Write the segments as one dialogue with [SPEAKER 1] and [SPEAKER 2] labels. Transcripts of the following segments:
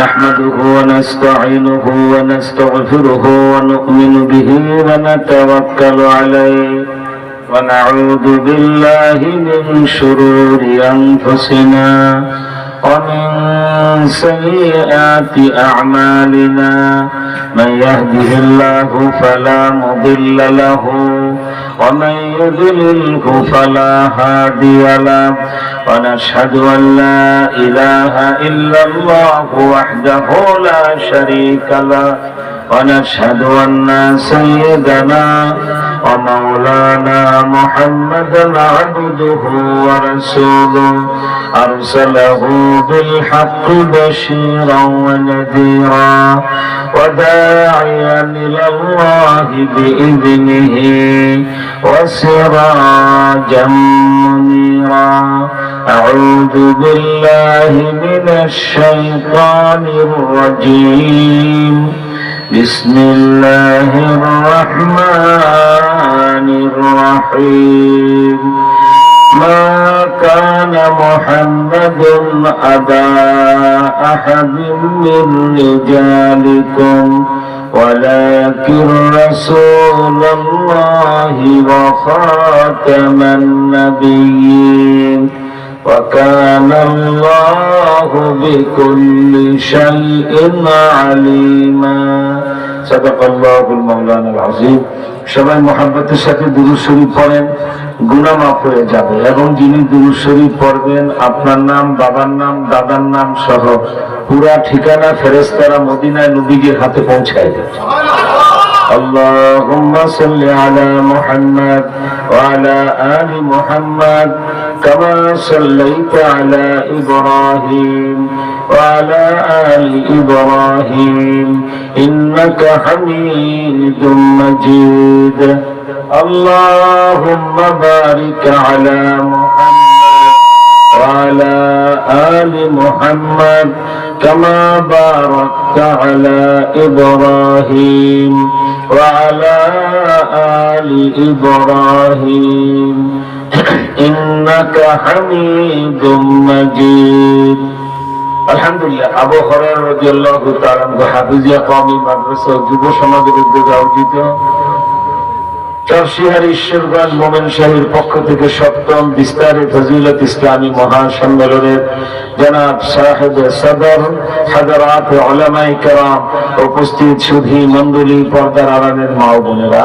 [SPEAKER 1] نحمده ونستعينه ونستغفره ونؤمن به ونتوكل عليه ونعوذ بالله من شرور أنفسنا ومن سيئات أعمالنا من يهده الله فلا مضل له ومن يضلله فلا هادي له ونشهد أن لا إله إلا الله وحده لا شريك له ونشهد أن سيدنا ومولانا محمدا عبده ورسوله أرسله بالحق بشيرا ونذيرا وداعيا إلى الله بإذنه وسراجا منيرا أعوذ بالله من الشيطان الرجيم بسم الله الرحمن الرحيم ما كان محمد أبا أحد من رجالكم ولكن رسول الله وخاتم النبيين وكان الله بكل شيء عليما صدق الله المولانا العظيم সবাই মুহাব্বতের সাথে দুরূদ শরীফ পড়েন, গুনাহ মাফ হয়ে যাবে। এবং যিনি দুরূদ শরীফ পড়বেন আপনার নাম, বাবার নাম, দাদার নাম সহ পুরা ঠিকানা ফেরেশতারা মদিনায় নবীজির হাতে পৌঁছায় দেবে। اللهم صل على محمد وعلى آل محمد كما صليت على إبراهيم وعلى آل إبراهيم إنك حميد مجيد اللهم بارك على محمد وعلى آل محمد كما باركت على إبراهيم وعلى آل إبراهيم إنك حميد مجيد আলহামদুলিল্লাহ। আবু হুরায়রা রাদিয়াল্লাহু তাআলা আনহু হাফিজিয়া কওমি মাদ্রাসা যুব সমাজের উদ্যোগে আয়োজিত চরশিহার ঈশ্বরগঞ্জ মোমেন শাহীর পক্ষ থেকে সপ্তম বিস্তারে ফজিলত ইসলামী মহাসম্মেলনের জনাব সাহেব সদর হযরত উলামায়ে কেরাম, উপস্থিত সুধী মণ্ডলী, পর্দার আড়ালের মা ও বোনেরা,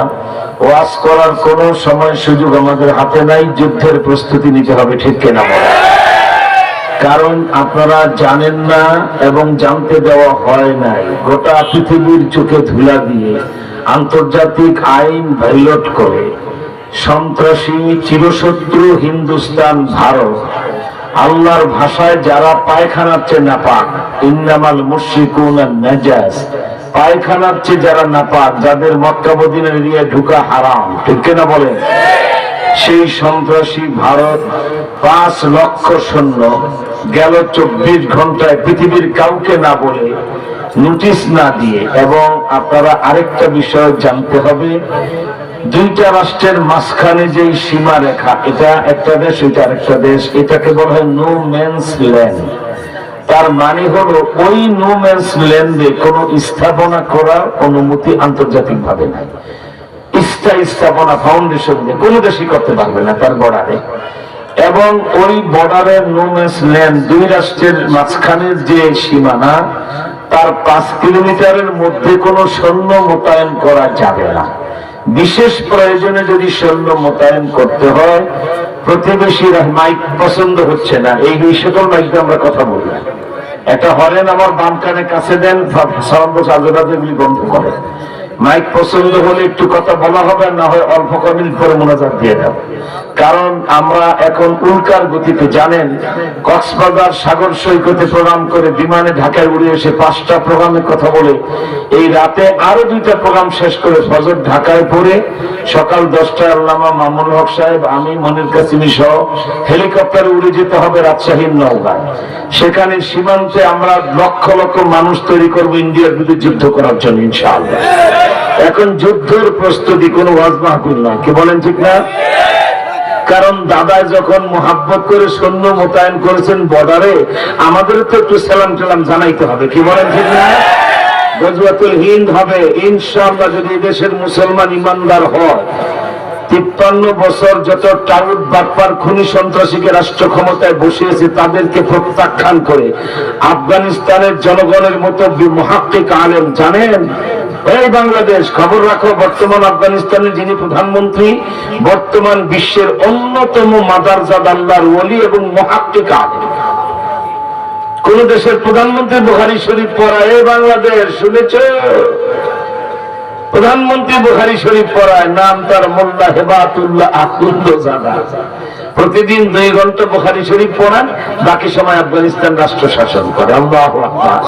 [SPEAKER 1] ওয়াজ করার কোনো সময় সুযোগ আমাদের হাতে নাই। যুদ্ধের প্রস্তুতি নিতে হবে, ঠিক কিনা বলেন? কারণ আপনারা জানেন না এবং জানতে দেওয়া হয় নাই, গোটা পৃথিবীর চোখে ধুলা দিয়ে আন্তর্জাতিক আইন ভায়োলেট করে সন্ত্রাসী চিরশত্রু হিন্দুস্তান, ভারত, আল্লাহর ভাষায় যারা পায়খানার চেয়ে নাপাক, ইন্নামাল মুশরিকুনা নাজাস, পায়খানার চেয়ে যারা নাপাক, যাদের মক্কা মদিনা এরিয়া ঢোকা হারাম, ঠিক কিনা বলেন? সেই সন্ত্রাসী ভারত 5 লক্ষ সৈন্য গেল 24 ঘন্টায় পৃথিবীর কাউকে না বলে, নোটিশ না দিয়ে। এবং আপনারা আরেকটা বিষয় জানতে হবে, দুইটা রাষ্ট্রের মাঝখানে যে সীমা রেখা, এটা একটা দেশ, এটা আরেকটা দেশ, এটাকে বলা হয় নো ম্যানস ল্যান্ড। তার মানে হলো ওই নো ম্যানস ল্যান্ডে কোনো স্থাপনা করার অনুমতি আন্তর্জাতিক ভাবে নাই। স্থাপনা ফাউন্ডেশন দিয়ে কোনো দেশই করতে পারবে না তার বর্ডারে। এবং ওই বর্ডারের নো ম্যানস ল্যান্ড, দুই রাষ্ট্রের মাঝখানের যে সীমানা, তার 5 কিলোমিটারের মধ্যে কোনো সৈন্য মোতায়েন করা যাবে না। বিশেষ প্রয়োজনে যদি সৈন্য মোতায়েন করতে হয়, প্রতিবেশীরা মাইক পছন্দ হচ্ছে না, এই সকল মাইকে আমরা কথা বলি। একটা হরেন আমার বাম কানে কাছে দেন, সাউন্ড বক্স আজেবাজে বন্ধ করে। মাইক পছন্দ হলে একটু কথা বলা হবে, না হয় অল্প কমিল পরে মোনাজাত দিয়ে দেব। কারণ আমরা এখন উল্কার গতিতে, জানেন, কক্সবাজার সাগর সৈকতে প্রোগ্রাম করে বিমানে ঢাকায় উড়ে এসে 5টা প্রোগ্রামের কথা বলে, এই রাতে আরো 2টা প্রোগ্রাম শেষ করে ফজর ঢাকায় পড়ে সকাল 10টায় আল্লামা মামুনুল হক সাহেব, আমি, মনির কাসিমি সহ হেলিকপ্টারে উড়ে যেতে হবে রাজশাহীর নওগাঁয়। সেখানে সীমান্তে আমরা লক্ষ লক্ষ মানুষ তৈরি করবো ইন্ডিয়ার বিরুদ্ধে যুদ্ধ করার জন্য ইনশাআল্লাহ। এখন যুদ্ধের প্রস্তুতি, কোনো ওয়াজ মাহফিল না, কি বলেন ঠিক না? কারণ দাদা যখন মোহাব্বত করে সৈন্য মোতায়েন করেছেন বর্ডারে, আমাদের তো একটু সালাম টালাম জানাইতে হবে, কি বলেন ঠিক না? গজওয়াতুল হিন্দ হবে ইনশাআল্লাহ যদি দেশের মুসলমান ইমানদার হয়। 53 বছর যত টাউট বাটপার খুনি সন্ত্রাসীকে রাষ্ট্র ক্ষমতায় বসিয়েছে তাদেরকে প্রত্যাখ্যান করে আফগানিস্তানের জনগণের মতো মুহাক্কিক আলেম জানেন, এই বাংলাদেশ খবর রাখো, বর্তমান আফগানিস্তানের যিনি প্রধানমন্ত্রী বর্তমান বিশ্বের অন্যতম মাদারজাদ আল্লাহর ওলি এবং মুহাক্কিক আলেম। কোন দেশের প্রধানমন্ত্রী বুখারী শরীফ পড়ায়? এই বাংলাদেশ শুনেছ? প্রধানমন্ত্রী বুখারী শরীফ পড়ায়, নাম তার মোল্লা হেবাতুল্লাহ আখুন্দাজাদা। প্রতিদিন 2 ঘন্টা বুখারী শরীফ পড়ান, বাকি সময় আফগানিস্তান রাষ্ট্র শাসন করে। আল্লাহু আকবার।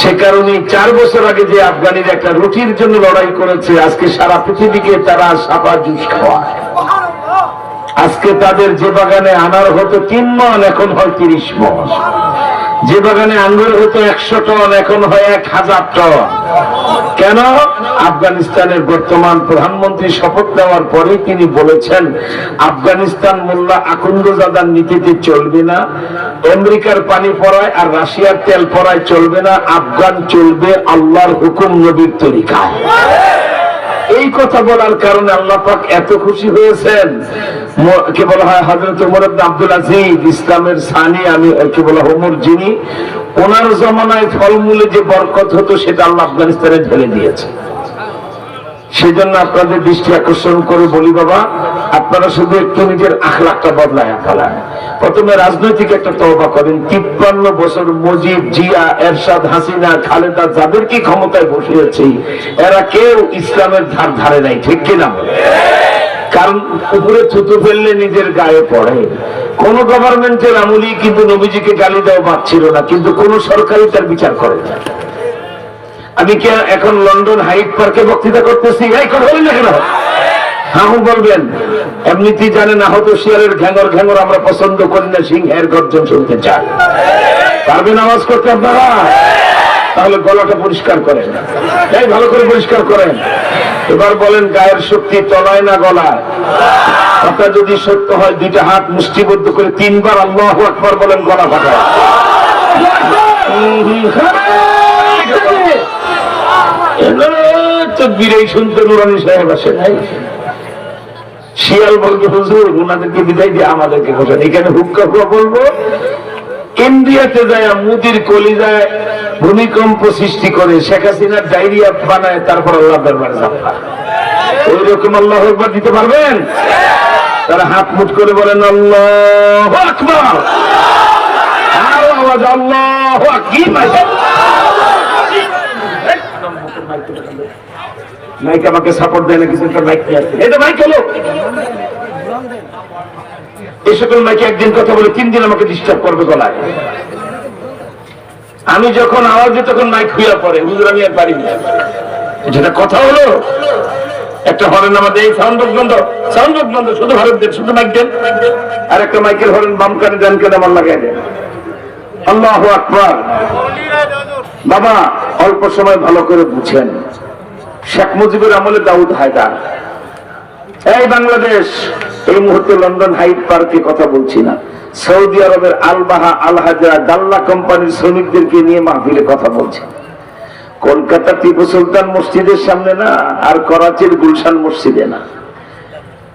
[SPEAKER 1] সে কারণে 4 বছর আগে যে আফগানিরা একটা রুটির জন্য লড়াই করেছে, আজকে সারা পৃথিবীকে তারা সাপা জুস খাওয়ায়। আজকে তাদের যে বাগানে আনার হতো 3 মণ, এখন হয় 30 মণ। যে বাগানে আঙ্গুর হতো 100 টন, এখন হয় 1000 টন। কেন? আফগানিস্তানের বর্তমান প্রধানমন্ত্রী শপথ নেওয়ার পরে তিনি বলেছেন আফগানিস্তান মোল্লা আখুন্দাজাদার নীতিতে চলবে না, আমেরিকার পানি পড়ায় আর রাশিয়ার তেল পড়ায় চলবে না, আফগান চলবে আল্লাহর হুকুম নবীর তরিকায়। এই কথা বলার কারণে আল্লাহ পাক এত খুশি হয়েছেন। কি বলা হয়, হযরত ওমর ইবনে আব্দুল আজিজ ইসলামের সানি, আমি কি বলা ওমর, যিনি ওনার জমানায় ফলমূলে যে বরকত হতো সেটা আল্লাহ আফগানিস্তানে ঢেলে দিয়েছে। সেজন্য আপনাদের দৃষ্টি আকর্ষণ করে বলি, বাবা আপনারা শুধু একটু নিজের আখলাকটা বদলায় ফেলান। প্রথমে রাজনৈতিক একটা তওবা করেন। 53 বছর মুজিব, জিয়া, এরশাদ, হাসিনা, খালেদা যাদেরকে ক্ষমতায় বসিয়েছে এরা কেউ ইসলামের ধার ধারে নাই, ঠিক কিনা? কারণ উপরে থুতু ফেললে নিজের গায়ে পড়ে। কোন গভর্নমেন্টের আমলি কিন্তু নবীজিকে গালি দেওয়া বাদ ছিল না, কিন্তু কোন সরকারই তার বিচার করে না। আমি কি এখন লন্ডন হাইট পার্কে বক্তৃতা করতেছি? এই কথা বলি না কেন? হ্যাঁ বলবেন, এমনিতেই জানেন আহত শিয়ালের ঘ্যাঙর ঘ্যাঙর আমরা পছন্দ করি না, সিংহের গর্জন শুনতে চাই। পারবেন আওয়াজ করতে আপনারা? তাহলে গলাটা পরিষ্কার করেন, এই ভালো করে পরিষ্কার করেন। এবার বলেন গায়ের শক্তি তলায় না গলায়? কথা যদি সত্য হয় 2টা হাত মুষ্টিবদ্ধ করে 3 বার আল্লাহু আকবার বলেন, গলা ফাটায়। শুনতে নুরানি সাহেব আসে নাই, শিয়াল বলবে হুজুর ওনাদেরকে বিদায় দিয়ে আমাদেরকে বসেন। এখানে হুক্কা বলবো, ইন্ডিয়াতে যায় মুদির কলিজায় ভূমিকম্প সৃষ্টি করে শেখ হাসিনার ডায়রিয়া বানায়, তারপর আল্লাহ দরবারে যাত্রা। ওই রকম আল্লাহু আকবার দিতে পারবেন? তারা হাত মুঠ করে বলেন আল্লাহু আকবার। আর আওয়াজ আল্লাহু আকবার। মাইক আমাকে সাপোর্ট দেয় না, কিছু মাইক নিয়ে আসছে। এটা মাইক হলো, এই সকল মাইকে একদিন কথা বলে 3 দিন আমাকে ডিস্টার্ব করবে গলায়। আমি যখন আওয়াজ দিই তখন মাইক খুইয়া পড়ে, হুজুর আমি আর পারি না। যেটা কথা হলো, একটা হরেন আমাদের এই সাউন্ড বক্স বন্ধ, সাউন্ড বক্স বন্ধ, শুধু হরেন দেন, শুধু মাইক দেন। আর একটা মাইকের হরেন বাম কানে ডান কানে আমার লাগাই দেন। আল্লাহু আকবার। বাবা অল্প সময় ভালো করে বুঝেন, শেখ মুজিবের আমলে দাউদ হায়দার, এই বাংলাদেশ এই মুহূর্তে লন্ডন হাইট পার্কে কথা বলছি না, সৌদি আরবের আলবাহা আল হাজরা ডাল্লা কোম্পানির শ্রমিকদেরকে নিয়ে মাহফিলে কথা বলছে। কলকাতা টিপু সুলতান মসজিদের সামনে না, আর করাচির গুলশান মসজিদে না।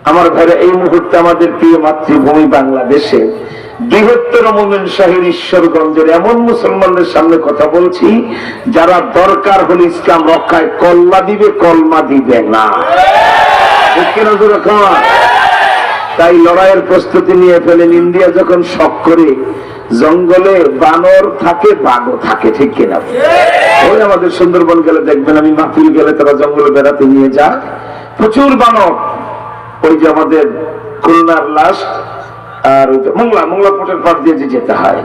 [SPEAKER 1] আমার ভাইরা এই মুহূর্তে আমাদের প্রিয় মাতৃভূমি বাংলাদেশে বৃহত্তর মোমেন শাহীর ঈশ্বরগঞ্জের এমন মুসলমানদের সামনে কথা বলছি যারা দরকার হলে ইসলাম রক্ষায় কল্লা দিবে, কলমা দিবে না। তাই লড়াইয়ের প্রস্তুতি নিয়ে ফেলেন। ইন্ডিয়া যখন শক করে, জঙ্গলে বানর থাকে, বাঘও থাকে, ঠিক কিনা? ওই আমাদের সুন্দরবন গেলে দেখবেন, আমি মাহফিল গেলে তারা জঙ্গলে বেড়াতে নিয়ে যায়, প্রচুর বানর। ওই যে আমাদের খুলনার লাশ আর মোংলা পোর্টের পার দিয়ে যেতে হয়,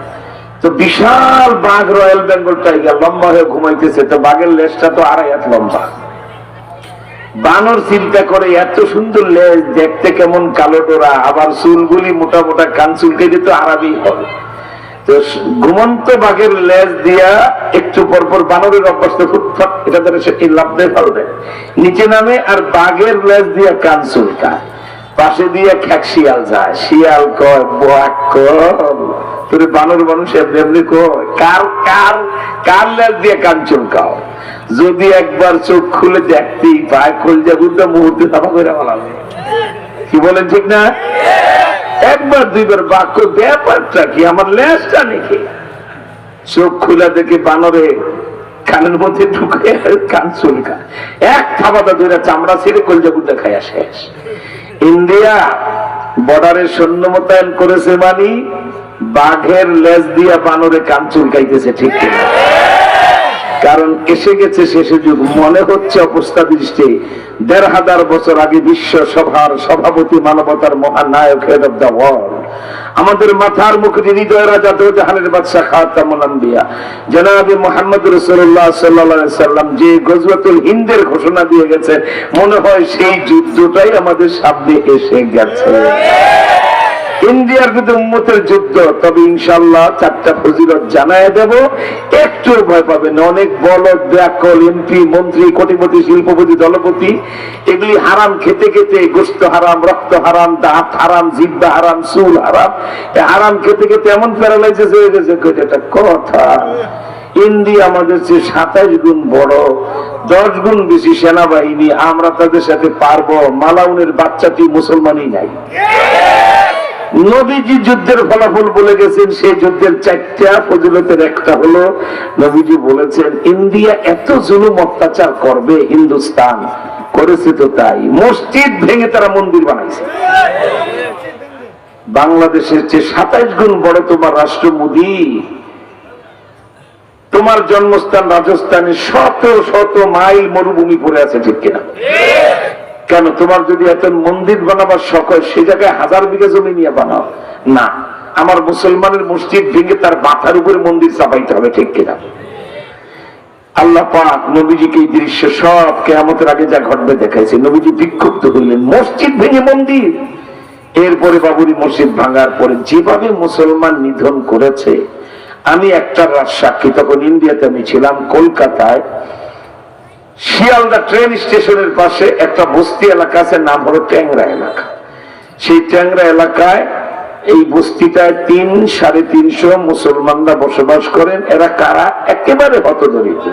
[SPEAKER 1] তো বিশাল বাঘ রয়্যাল বেঙ্গল টাইগার লম্বা হয়ে ঘুমাইতেছে, তো বাঘের লেজটা তো 2.5 হাত লম্বা। বানর চিন্তা করে এত সুন্দর লেজ, দেখতে কেমন কালো ডোরা, আবার চুলগুলি মোটা মোটা, কান চুলকে দিত আরবি হবে। তো ঘুমন্ত বাঘের লেজ দিয়া একটু পরপর বানরের অভ্যাস তো ফুটফাট, এটা ধরে সে লাভ দেয়, ফল দেয়, নিচে নামে আর বাঘের লেজ দিয়া কান চুলকায়।
[SPEAKER 2] পাশে দিয়ে খ্যাক শিয়াল যায়, শিয়াল কয় বাক তোর বানর মানুষ এমনি কয় কার কার কার লেজ দিয়ে কান চুলকাও। যদি একবার চোখ খুলে দেখতেই পায় কলজা গুড়টা মুহূর্তে তাপা করে বলাবে। কি বলেন ঠিক না? একবার দুইবার বাক্য ব্যাপারটা কি আমার লেজটা নাকি? চোখ খুলে দেখে বানরে কানের মধ্যে ঢুকে কান চুলকা, এক থাবাটা দুইটা চামড়া ছিঁড়ে কলজা গুড়টা খাইয়া শেষ। ইন্ডিয়া বর্ডারে সৈন্য মোতায়েন করেছে মানে বাঘের লেজ দিয়া বানরে কান চুলকাইতেছে, ঠিক কিনা? কারণ এসে গেছে শেষে যুগ। মনে হচ্ছে অবস্থা দৃষ্টি ১৫০০ বছর আগে বিশ্ব সভার সভাপতি, মানবতার মহানায়ক, হেড অফ দ্য ওয়ার্ল্ড, আমাদের মাথার মুকুট, হৃদয় রাজা, দোজাহানের বাদশা, খাতামুল আম্বিয়া জনাবে মুহাম্মদ রাসূলুল্লাহ সাল্লাল্লাহু আলাইহি সাল্লাম যে গজওয়াতুল হিন্দের ঘোষণা দিয়ে গেছেন, মনে হয় সেই যুদ্ধটাই আমাদের সামনে এসে গেছে। ইন্ডিয়ার বিরুদ্ধে উম্মতের যুদ্ধ। তবে ইনশাআল্লাহ 4টা ফজিলত জানায় দেব, একটু ভয় পাবেন। অনেক বলদ, ব্যাকল, এমপি, মন্ত্রী, কোটিপতি, শিল্পপতি, দলপতি, এগুলি হারাম খেতে খেতে, গোশত হারাম, রক্ত হারাম, দাঁত হারাম, জিহ্বা হারাম, চুল হারাম, হারাম খেতে খেতে এমন প্যারালাইসিস হয়ে গেছে। এটা কথা। ইন্ডিয়া আমাদের চেয়ে 27 গুণ বড়, 10 গুণ বেশি সেনাবাহিনী। আমরা তাদের সাথে পারবো? মালাউনের বাচ্চাটি মুসলমানই নাই। নবীজি যুদ্ধের ফলাফল বলে গেছেন, সেই যুদ্ধের 4টা ফজিলতের একটা হলো নবীজি বলেছেন ইন্ডিয়া এত জুলুম অত্যাচার করবে, হিন্দুস্তান করেছে তো তাই, মসজিদ ভেঙে তারা মন্দির বানাইছে। বাংলাদেশের চেয়ে 27 গুণ বড় তোমার রাষ্ট্র মোদী। তোমার জন্মস্থান রাজস্থানে শত শত মাইল মরুভূমি পড়ে আছে, ঠিক কিনা? কেন? তোমার যদি এত মন্দির বানাবার শখ হয়, সে জায়গায় 1000 বিঘা জমি নিয়ে বানাও না। আমার মুসলমানের মসজিদ ভেঙে তার মাথার উপরে মন্দির চাপাইতে হবে, ঠিক কিনা? আল্লাহ পাক নবীজিকে এই দৃশ্য সব কিয়ামতের আগে যা ঘটবে দেখাইছে। নবীজি বিক্ষুব্ধ হইলেন, মসজিদ ভেঙে মন্দির। এরপরে বাবরি মসজিদ ভাঙার পরে যেভাবে মুসলমান নিধন করেছে, আমি একটা রাত সাক্ষী। তখন ইন্ডিয়াতে আমি ছিলাম, কলকাতায় শিয়ালদা ট্রেন স্টেশনের পাশে একটা বস্তি এলাকা আছে, নাম হলো ট্যাংরা এলাকা। সেই ট্যাংরা এলাকায় এই বস্তিটায় 300-350 মুসলমানরা বসবাস করেন। এরা কারা? একেবারে হতদরিদ্র।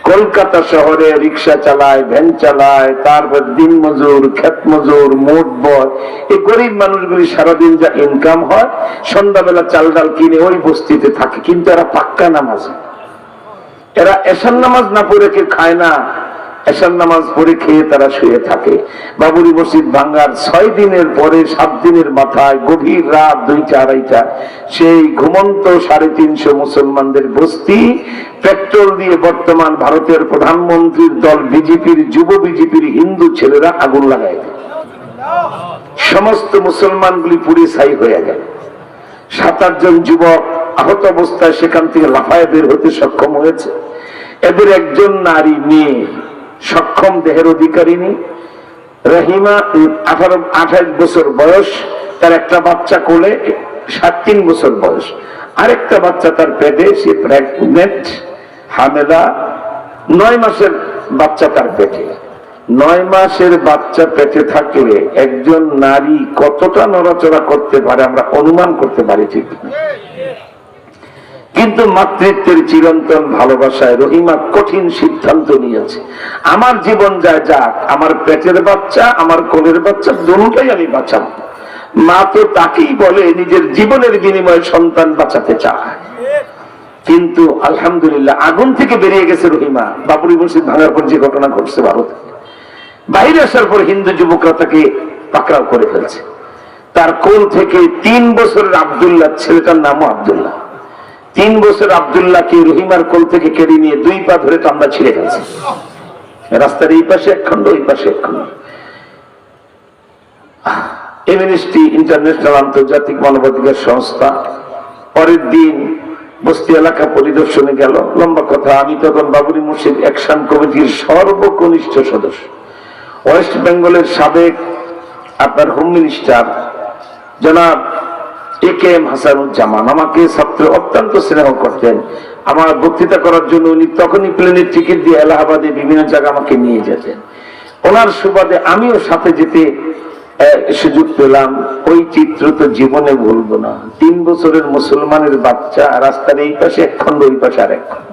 [SPEAKER 2] কলকাতা শহরে রিক্সা চালায়, ভ্যান চালায়, তারপর দিন মজুর, ক্ষেত মজুর, মোট বয়, এই গরিব মানুষগুলি সারাদিন যা ইনকাম হয়, সন্ধ্যাবেলা চাল ডাল কিনে ওই বস্তিতে থাকে। কিন্তু এরা পাক্কা নামাজ, এরা এশার নামাজ না পড়ে কেউ খায় না, এশার নামাজ পড়ে খেয়ে তারা শুয়ে থাকে। বাবরি মসজিদ ভাঙ্গার 6 দিনের পরে 7 দিনের মাথায় গভীর রাত 2টা-2:30 সেই ঘুমন্ত 350 মুসলমানদের বস্তি পেট্রোল দিয়ে বর্তমান ভারতের প্রধানমন্ত্রীর দল বিজেপির, যুব বিজেপির হিন্দু ছেলেরা আগুন লাগায় দেয়। সমস্ত মুসলমানগুলি পুড়ে ছাই হয়ে গেল। 7-8 জন যুবক আহত অবস্থায় সেখান থেকে লাফায় বের হতে সক্ষম হয়েছে। এদের একজন নারী, মেয়ে, সক্ষম দেহের অধিকারিণী, রহিমা, 28 বছর বয়স, তার একটা বাচ্চা কোলে, 3 বছর বয়স, আরেকটা বাচ্চা তার পেটে, সে প্রেগনেন্ট, হামেদা, 9 মাসের বাচ্চা তার পেটে। 9 মাসের বাচ্চা পেটে থাকলে একজন নারী কতটা নড়াচড়া করতে পারে আমরা অনুমান করতে পারি, ঠিক না? কিন্তু মাতৃত্বের চিরন্তন ভালোবাসায় রহিমা কঠিন সিদ্ধান্ত নিয়েছে, আমার জীবন যায় যাক, আমার পেটের বাচ্চা, আমার কোলের বাচ্চা, দুটোই আমি বাঁচাবো। মা তো তাকেই বলে নিজের জীবনের বিনিময়ে সন্তান বাঁচাতে চায়। কিন্তু আলহামদুলিল্লাহ আগুন থেকে বেরিয়ে গেছে রহিমা। বাবরি মসজিদ ভাঙার পর যে ঘটনা ঘটছে, ভারতে বাইরে আসার পর হিন্দু যুবকরা তাকে পাকড়াও করে ফেলছে। তার কোল থেকে 3 বছরের আব্দুল্লাহ, ছেলেটার নামও আব্দুল্লাহ, 3 বছর আব্দুল্লাহকে রহিমার কোল থেকে কেড়ে নিয়ে 2 পা ধরে টান্ডা ছিঁড়ে ফেলছে। রাস্তার এই পাশে এক খন্ড, ওই পাশে এক খন্ড। এমনেস্টি ইন্টারন্যাশনাল, আন্তর্জাতিক মানবাধিকার সংস্থা পরের দিন বস্তি এলাকা পরিদর্শনে গেল। লম্বা কথা, আমি তখন বাবরি মসজিদ অ্যাকশন কমিটির সর্বকনিষ্ঠ সদস্য। ওয়েস্ট বেঙ্গলের সাবেক আপনার হোম মিনিস্টার জনাব AKM হাসানুজ্জামান আমাকে ছাত্র অত্যন্ত স্নেহ করতেন। আমার বক্তৃতা করার জন্য উনি তখনই প্লেনের টিকিট দিয়ে এলাহাবাদে বিভিন্ন জায়গা আমাকে নিয়ে যেতেন। ওনার সুবাদে আমিও সাথে যেতে সুযোগ পেলাম, ওই চিত্র তো জীবনে ভুলবো না। 3 বছরের মুসলমানের বাচ্চা রাস্তার এই পাশে এক খন্ড, ওই পাশে আর এক খন্ড।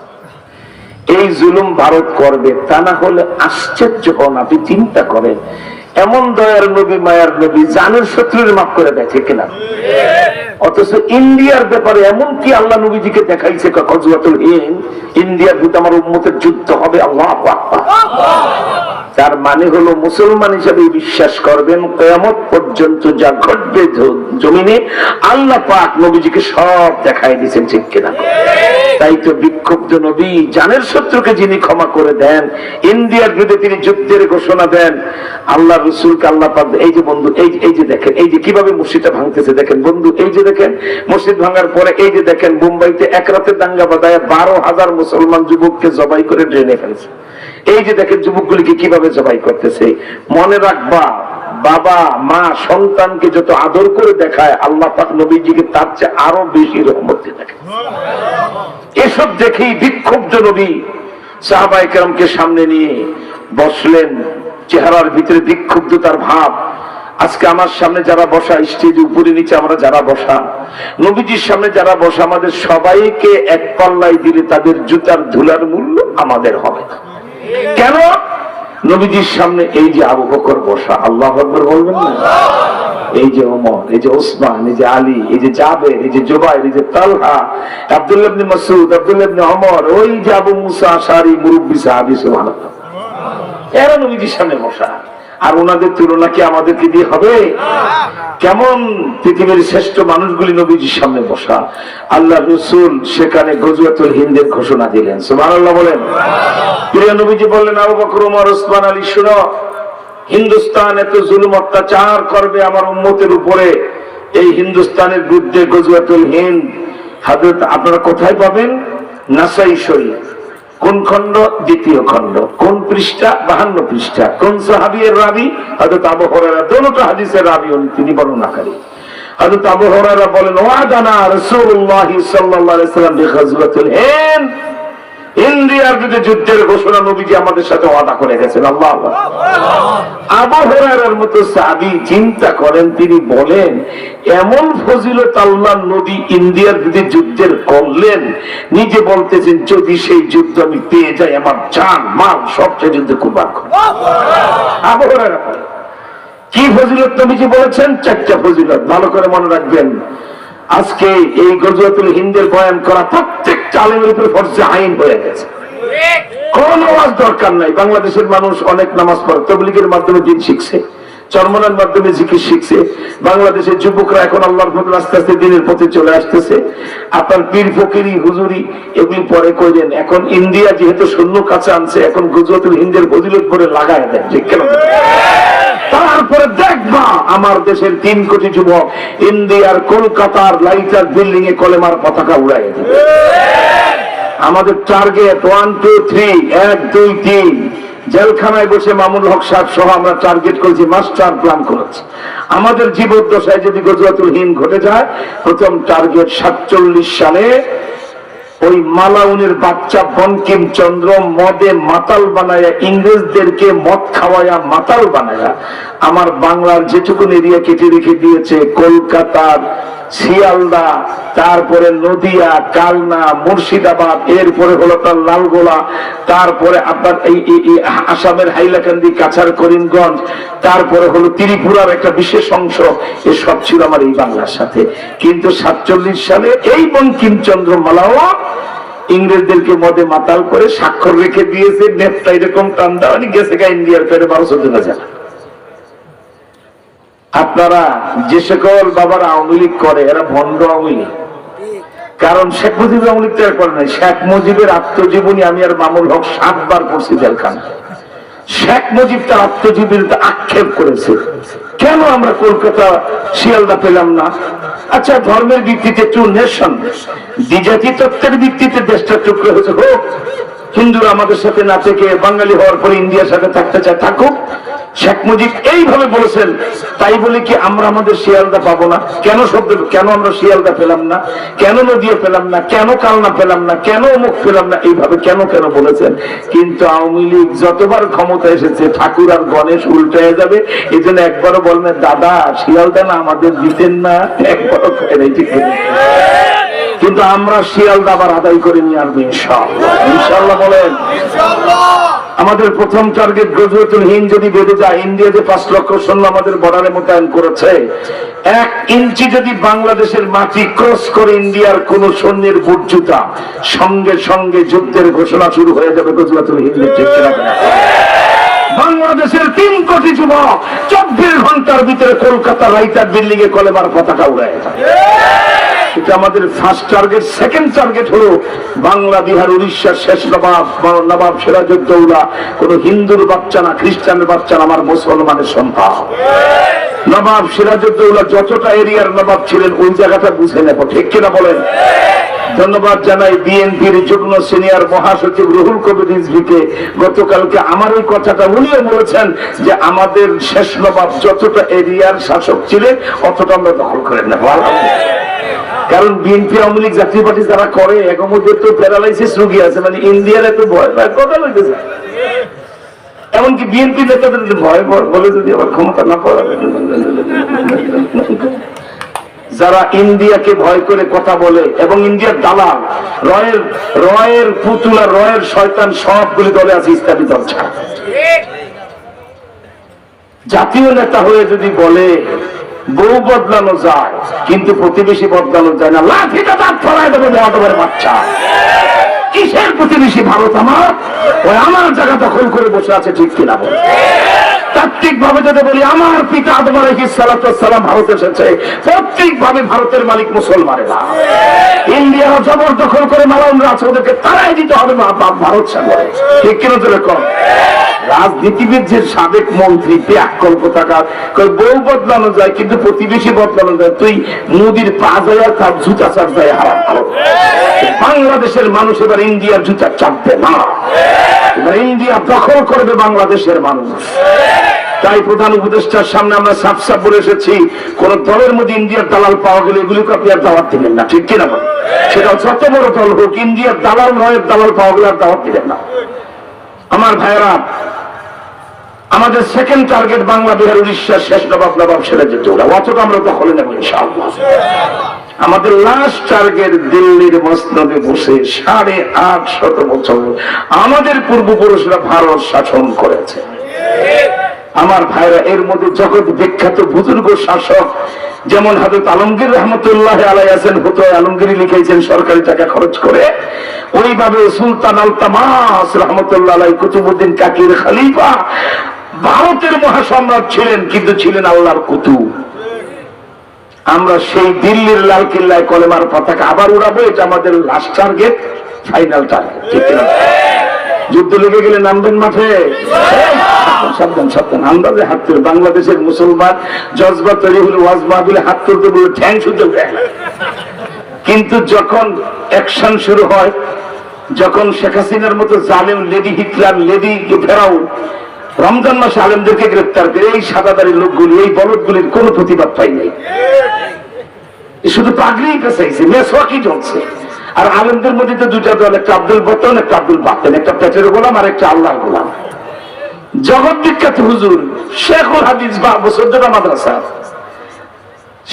[SPEAKER 2] এই জুলুম ভারত করবে, তা না হলে আশ্চর্য হন। আপনি চিন্তা করেন, এমন দয়ার নবী, মায়ার নবী, জানের শত্রুর মাফ করে দেয়, ঠিক কিনা? অথচ ইন্ডিয়ার ব্যাপারে এমন কি আল্লাহ নবীজিকে দেখাইছে, গজওয়াতুল হিন্দ, ইন্ডিয়ার বিরুদ্ধে আমার উম্মতের যুদ্ধ হবে। আল্লাহু আকবার। তার মানে হলো মুসলমান হিসেবে বিশ্বাস করবেন কিয়ামত পর্যন্ত যা ঘটবে জমিনে আল্লাহ পাক নবীজিকে সব দেখাই দিয়েছেন, ঠিক কিনা? তাই তো বিক্ষুব্ধ নবী, জানের শত্রুকে যিনি ক্ষমা করে দেন, ইন্ডিয়ার বিরুদ্ধে তিনি যুদ্ধের ঘোষণা দেন, আল্লাহ রসুলকে আল্লাহ পাক, এই যে বন্ধু, এই যে দেখেন, এই যে কিভাবে মসজিদটা ভাঙতেছে দেখেন বন্ধু, এই যে দেখেন মসজিদ ভাঙার পরে, এই যে দেখেন মুম্বাইতে এক রাতে দাঙ্গা বাঁধায় 12,000 মুসলমান যুবককে জবাই করে ড্রেনে ফেলছে। এই যে দেখেন যুবকগুলিকে কিভাবে জবাই করতেছে। মনে রাখবা, বাবা মা সন্তানকে যত আদর করে দেখায়, আল্লাহ পাক নবীজিকে তার চেয়ে আরো বেশি রহমত দিয়ে দেখে। এসব দেখেই বিক্ষুব্ধ নবী সাহাবায়ে কেরামকে সামনে নিয়ে বসলেন, চেহারার ভিতরে বিক্ষুব্ধতার ভাব। আজকে আমার সামনে যারা বসা, স্টেজ উপরে নিচে আমরা যারা বসা, নবীজির সামনে যারা বসা, আমাদের সবাইকে এক পাল্লায় দিলে তাদের জুতার ধুলার মূল্য আমাদের হবে না। কেন? নবীজির সামনে এই যে আবু বকর বসা, আল্লাহু আকবার বলবেন না? এই যে ওমর, এই যে ওসমান, এই যে আলী, এই যে জাবের, এই যে জুবাইর, এই যে তালহা, আব্দুল্লাহ ইবনে মাসউদ, আব্দুল্লাহ ইবনে ওমর, ওই যে আবু মুসা আশআরী, মুরব্বি সাহাবী, সুবহানাল্লাহ, এরা নবীজির সামনে বসা। আর ওনাদের তুলনা কি আমাদেরকে দিয়ে হবে? কেমন পৃথিবীর শ্রেষ্ঠ মানুষগুলি নবীজির সামনে বসা। আল্লাহ রাসূল সেখানে গজওয়াতুল হিন্দের ঘোষণা দিলেন, সুবহানাল্লাহ বলেন। প্রিয় নবীজি বললেন, আবু বকর, ওমর, ওসমান, আলী, শুনো, হিন্দুস্তান এত জুলুম অত্যাচার করবে আমার উম্মতের উপরে, এই হিন্দুস্তানের বিরুদ্ধে গজওয়াতুল হিন্দ হযরত আপনারা কোথায় পাবেন? নাসাই শরীফ। কোন খণ্ড? 2য় খণ্ড। কোন পৃষ্ঠা? 52 পৃষ্ঠা। কোন সাহাবীর রাবী? হযরত আবু হুরায়রা। দুটো হাদিসের রাবী তিনি বর্ণনাকারী। হযরত আবু হুরায়রা বলেন, ওয়াদানা রাসূলুল্লাহ সাল্লাল্লাহু আলাইহি ওয়াসাল্লাম বিগজওয়াতিল হিন্দ, ইন্ডিয়ার বিরুদ্ধে যুদ্ধের ঘোষণা নবীজি আমাদের সাথে ওয়াদা করে গেছেন। আল্লাহু আকবার। আবু হুরায়রার মতো সাহাবী, চিন্তা করেন, তিনি বলেন এমন ফজিলত আল্লাহর নবী ইন্ডিয়ার বিরুদ্ধে যুদ্ধের করলেন, নিজে বলতেছেন যদি সেই যুদ্ধ আমি পেয়ে যাই, আমার জান মাল সব সে যুদ্ধে কুরবান করব। আবু হুরায়রা কি ফজিলত নবীজি বলেছেন? 4টা ফজিলত, ভালো করে মনে রাখবেন। আজকে এই গজওয়াতুল হিন্দের বয়ান করা প্রত্যেকটা আলেমের উপরে ফরজে আইন হয়ে গেছে। কোন ওয়াজ দরকার নাই। বাংলাদেশের মানুষ অনেক নামাজ পড়ে, তাবলীগের মাধ্যমে দিন শিখছে, চরমনার মাধ্যমে জিকির শিখছে। বাংলাদেশের যুবকরা এখন আল্লাহর ফজলে আস্তে আস্তে দিনের পথে চলে আসতেছে। আপনার পীর ফকিরি হুজুরি এগুলি পরে কইলেন, এখন ইন্ডিয়া যেহেতু শূন্য কাছে আনছে, এখন গজওয়াতুল হিন্দের ফজিলত করে লাগায় দেন, ঠিক কেন? তারপরে দেখবা আমার দেশের 3 কোটি যুবক ইন্ডিয়ার কলকাতার লাইটার বিল্ডিং এ কলেমার পতাকা উড়াই দেবে। আমাদের টার্গেট 1 2 3, 1 2 3। জেলখানায় বসে মামুনুল হক সাহেব সহ আমরা টার্গেট করেছি, মাস্টার প্ল্যান করেছি। আমাদের জীবদ্দশায় যদি গজওয়াতুল হিন্দ ঘটে যায়, প্রথম টার্গেট 47 সালে ওই মালাউনের বাচ্চা বঙ্কিমচন্দ্র মদে মাতাল বানায়া, ইংরেজদেরকে মদ খাওয়ায়া মাতাল বানায়া আমার বাংলার যেটুকুন এরিয়া কেটে রেখে দিয়েছে, কলকাতার শিয়ালদা, তারপরে নদিয়া, কালনা, মুর্শিদাবাদ, এরপরে হলো তার লালগোলা, তারপরে আপনার এই আসামের হাইলাকান্দি, কাছাড়, করিমগঞ্জ, তারপরে হলো ত্রিপুরার একটা বিশেষ অংশ, এসব ছিল আমার এই বাংলার সাথে। কিন্তু 47 সালে এই বঙ্কিমচন্দ্র মালাও ইংরেজদেরকে মদে মাতাল করে স্বাক্ষর রেখে দিয়েছে, নেপটা এরকম টান দেওয়ানি গেছে গা ইন্ডিয়ার পেরে 12-14 আপনারা যে সকল বাবারা আওয়ামী লীগ করে, এরা ভণ্ড আওয়ামী লীগ। কারণ শেখ মুজিবের আওয়ামী লীগ তৈরি করে নাই। শেখ মুজিবের আত্মজীবনী আমি আর মামুনুল হক 7 বার পড়ছি জেলখানা। শেখ মুজিব তার আত্মজীবনীতে আক্ষেপ করেছে, কেন আমরা কলকাতা শিয়ালদা পেলাম না? আচ্ছা, ধর্মের ভিত্তিতে টু নেশন, দ্বিজাতি তত্ত্বের ভিত্তিতে দেশটা টুকরো হয়েছে, হোক, হিন্দুরা আমাদের সাথে না থেকে বাঙালি হওয়ার পরে ইন্ডিয়ার সাথে থাকতে চায়, থাকুক। শেখ মুজিব এইভাবে বলেছেন, তাই বলে কি আমরা আমাদের শিয়ালদা পাবো না? কেন আমরা শিয়ালদা পেলাম না? কেন নদীয়া পেলাম না? কেন কালনা পেলাম না? কেন অমুক পেলাম না? এইভাবে কেন বলেছেন। কিন্তু আওয়ামী লীগ যতবার ক্ষমতা এসেছে ঠাকুর আর গণেশ উল্টে যাবে, এই জন্য একবারও বলবেন দাদা শিয়ালদা না আমাদের দিতেন না, একবারও ঠিক। কিন্তু আমরা শিয়ালদা আবার আদায় করে নিয়ে আসবো ইনশাআল্লাহ। ইনশাআল্লাহ বলেন। আমাদের প্রথম টার্গেট গজওয়াতুল হিন্দ যদি বেঁধে যায়, ইন্ডিয়া যে 5 লক্ষ সৈন্য আমাদের বর্ডারে মোতায়েন করেছে, 1 ইঞ্চি যদি বাংলাদেশের মাটি ক্রস করে ইন্ডিয়ার কোন সৈন্যের বুট জুতা, সঙ্গে সঙ্গে যুদ্ধের ঘোষণা শুরু হয়ে যাবে গজওয়াতুল হিন্দের। ঠিক কিনা? বাংলাদেশের 3 কোটি যুবক 24 ঘন্টার ভিতরে কলকাতা রাইটার বিল্ডিং এ কলেমার পতাকা উড়ায়। এটা আমাদের ফার্স্ট টার্গেট। সেকেন্ড টার্গেট হলো বাংলা, বিহার, উড়িষ্যার শেষ নবাব সিরাজউদ্দৌলা কোন হিন্দুর বাচ্চা না, খ্রিস্টানের বাচ্চা না, আমার মুসলমানের সন্তান। নবাব সিরাজউদ্দৌলা যতটা এরিয়ার নবাব ছিলেন ওই জায়গাটা বুঝে নেব। ঠিক কিনা বলেন? ধন্যবাদ জানাই বিএনপির যুগ্ম সিনিয়র মহাসচিব রুহুল কবির রিজভীকে। গতকালকে আমার এই কথাটা উনিও বলেছেন যে আমাদের শেষ নবাব যতটা এরিয়ার শাসক ছিলেন অতটা আমরা দখল করে নেব। কারণ বিএনপি আওয়ামী লীগ জাতীয় পার্টি যারা করে এখন মধ্যে তো প্যারালাইসিস রোগী আছে, মানে ইন্ডিয়ার এত ভয় পায় কথা বলতেছে। এমনকি বিএনপি নেতাদের ভয় বলে যদি আবার ক্ষমতা না পাওয়া, যারা ইন্ডিয়াকে ভয় করে কথা বলে এবং ইন্ডিয়ার দালাল রয়ের পুতুল আর রয়ের শয়তান সবগুলি দলে আছে ইসলামী দল ছাড়া। জাতীয় নেতা হয়ে যদি বলে বউ বদলানো যায় কিন্তু প্রতিবেশী বদলানো যায় না, লাঠিটা দাঁত ফেলায় দেবে মহাদেবের বাচ্চা। কিসের প্রতিবেশী? ভারত আমার জায়গা দখল করে বসে আছে। ঠিক কিনা বলে? তাত্ত্বিক ভাবে যদি বলি আমার পিতা আদম আলাইহিস সালাম ভারত এসেছে, প্রত্যেক ভাবে ভারতের মালিক মুসলমানেরা। ইন্ডিয়ার জবরদখল করে মালাউনরা আছে, ওদেরকে তারাই দিতে হবে ভারত সাগরে। ঠিক কিনা তোর কম? রাজনীতিবিদ যে সাবেক মন্ত্রী পেয়াক্কল কোথাকার বউ বদলানো যায় কিন্তু প্রতিবেশী বদলানো যায়, তুই মোদির পা যায় তার জুতা চাপ যায় হারাম কর। বাংলাদেশের মানুষ এবার ইন্ডিয়ার জুতা চাপবে না, এবার ইন্ডিয়া দখল করবে বাংলাদেশের মানুষ। তাই প্রধান উপদেষ্টার সামনে আমরা সাফ সাফ বলে এসেছি, কোন দলের মধ্যে ইন্ডিয়ার দালাল পাওয়া গেলে এগুলিকে আপনি আর দাওয়াত দিবেন না। ঠিক কিনা? সেটা যত বড় দল হোক, ইন্ডিয়ার দালাল রয়ের দালাল পাওয়া গেলে আর দাওয়াত দিবেন না। আমার ভাইয়েরা, আমাদের সেকেন্ড টার্গেট বাংলা, বিহার, উড়িষ্যার শেষ নবাব সিরাজউদ্দৌলা, অতটা আমরা দখলে নেব ইনশাআল্লাহ। আমাদের লাস্ট টার্গেট দিল্লির মসনদে বসে 850 বছর আমাদের পূর্বপুরুষরা ভারত শাসন করেছে। আমার ভাইরা, এর মধ্যে জগৎ বিখ্যাত বুজুর্গ শাসক যেমন হযরত আলমগীর রহমতুল্লাহ আলাইহি আছেন, ফতোয়া আলমগীরি লিখেছেন সরকারি টাকা খরচ করে। ওইভাবে সুলতান আল তামাস রহমতুল্লাহ আলাইহি কুতুবউদ্দিন কাকির খলিফা ভারতের মহাসম্রাট ছিলেন, কিন্তু ছিলেন আল্লাহর কুতুব। আমরা সেই দিল্লির লাল কিল্লায় কলেমার পতাকা আবার উড়াবো, এটা আমাদের লাস্ট টার্গেট, ফাইনাল টার্গেট। ঠিক না? যুদ্ধ লেগে গেলে নামবেন মাঠে, সাবধান সাবধান। আমরা যে হাত তুলি, বাংলাদেশের মুসলমান জজবা তৈরি হলে ওয়াজ মাহফিলে হাত তুলতে বলে ঠ্যাং শুদ্ধ উঠে, কিন্তু যখন অ্যাকশন শুরু হয়, যখন শেখ হাসিনার মতো জালেম লেডি হিটলার, লেডি ফেরাউন রমজান মাসে আলেমদেরকে গ্রেফতার করে, এই সাদাদারি লোকগুলি, এই বলদগুলির কোন প্রতিবাদ পাই নাই। শুধু পাগড়ি পেঁচাইছে, মেসওয়াকি জ্বলছে। আর আলেমদের মধ্যে তো দুটা দল, একটা আব্দুল বতন, একটা আব্দুল বাতেন, একটা পেটের গোলাম আর একটা আল্লাহর গোলাম। জগৎ বিখ্যাত হুজুর শেখুল হাদিস বা 14টা মাদ্রাসা,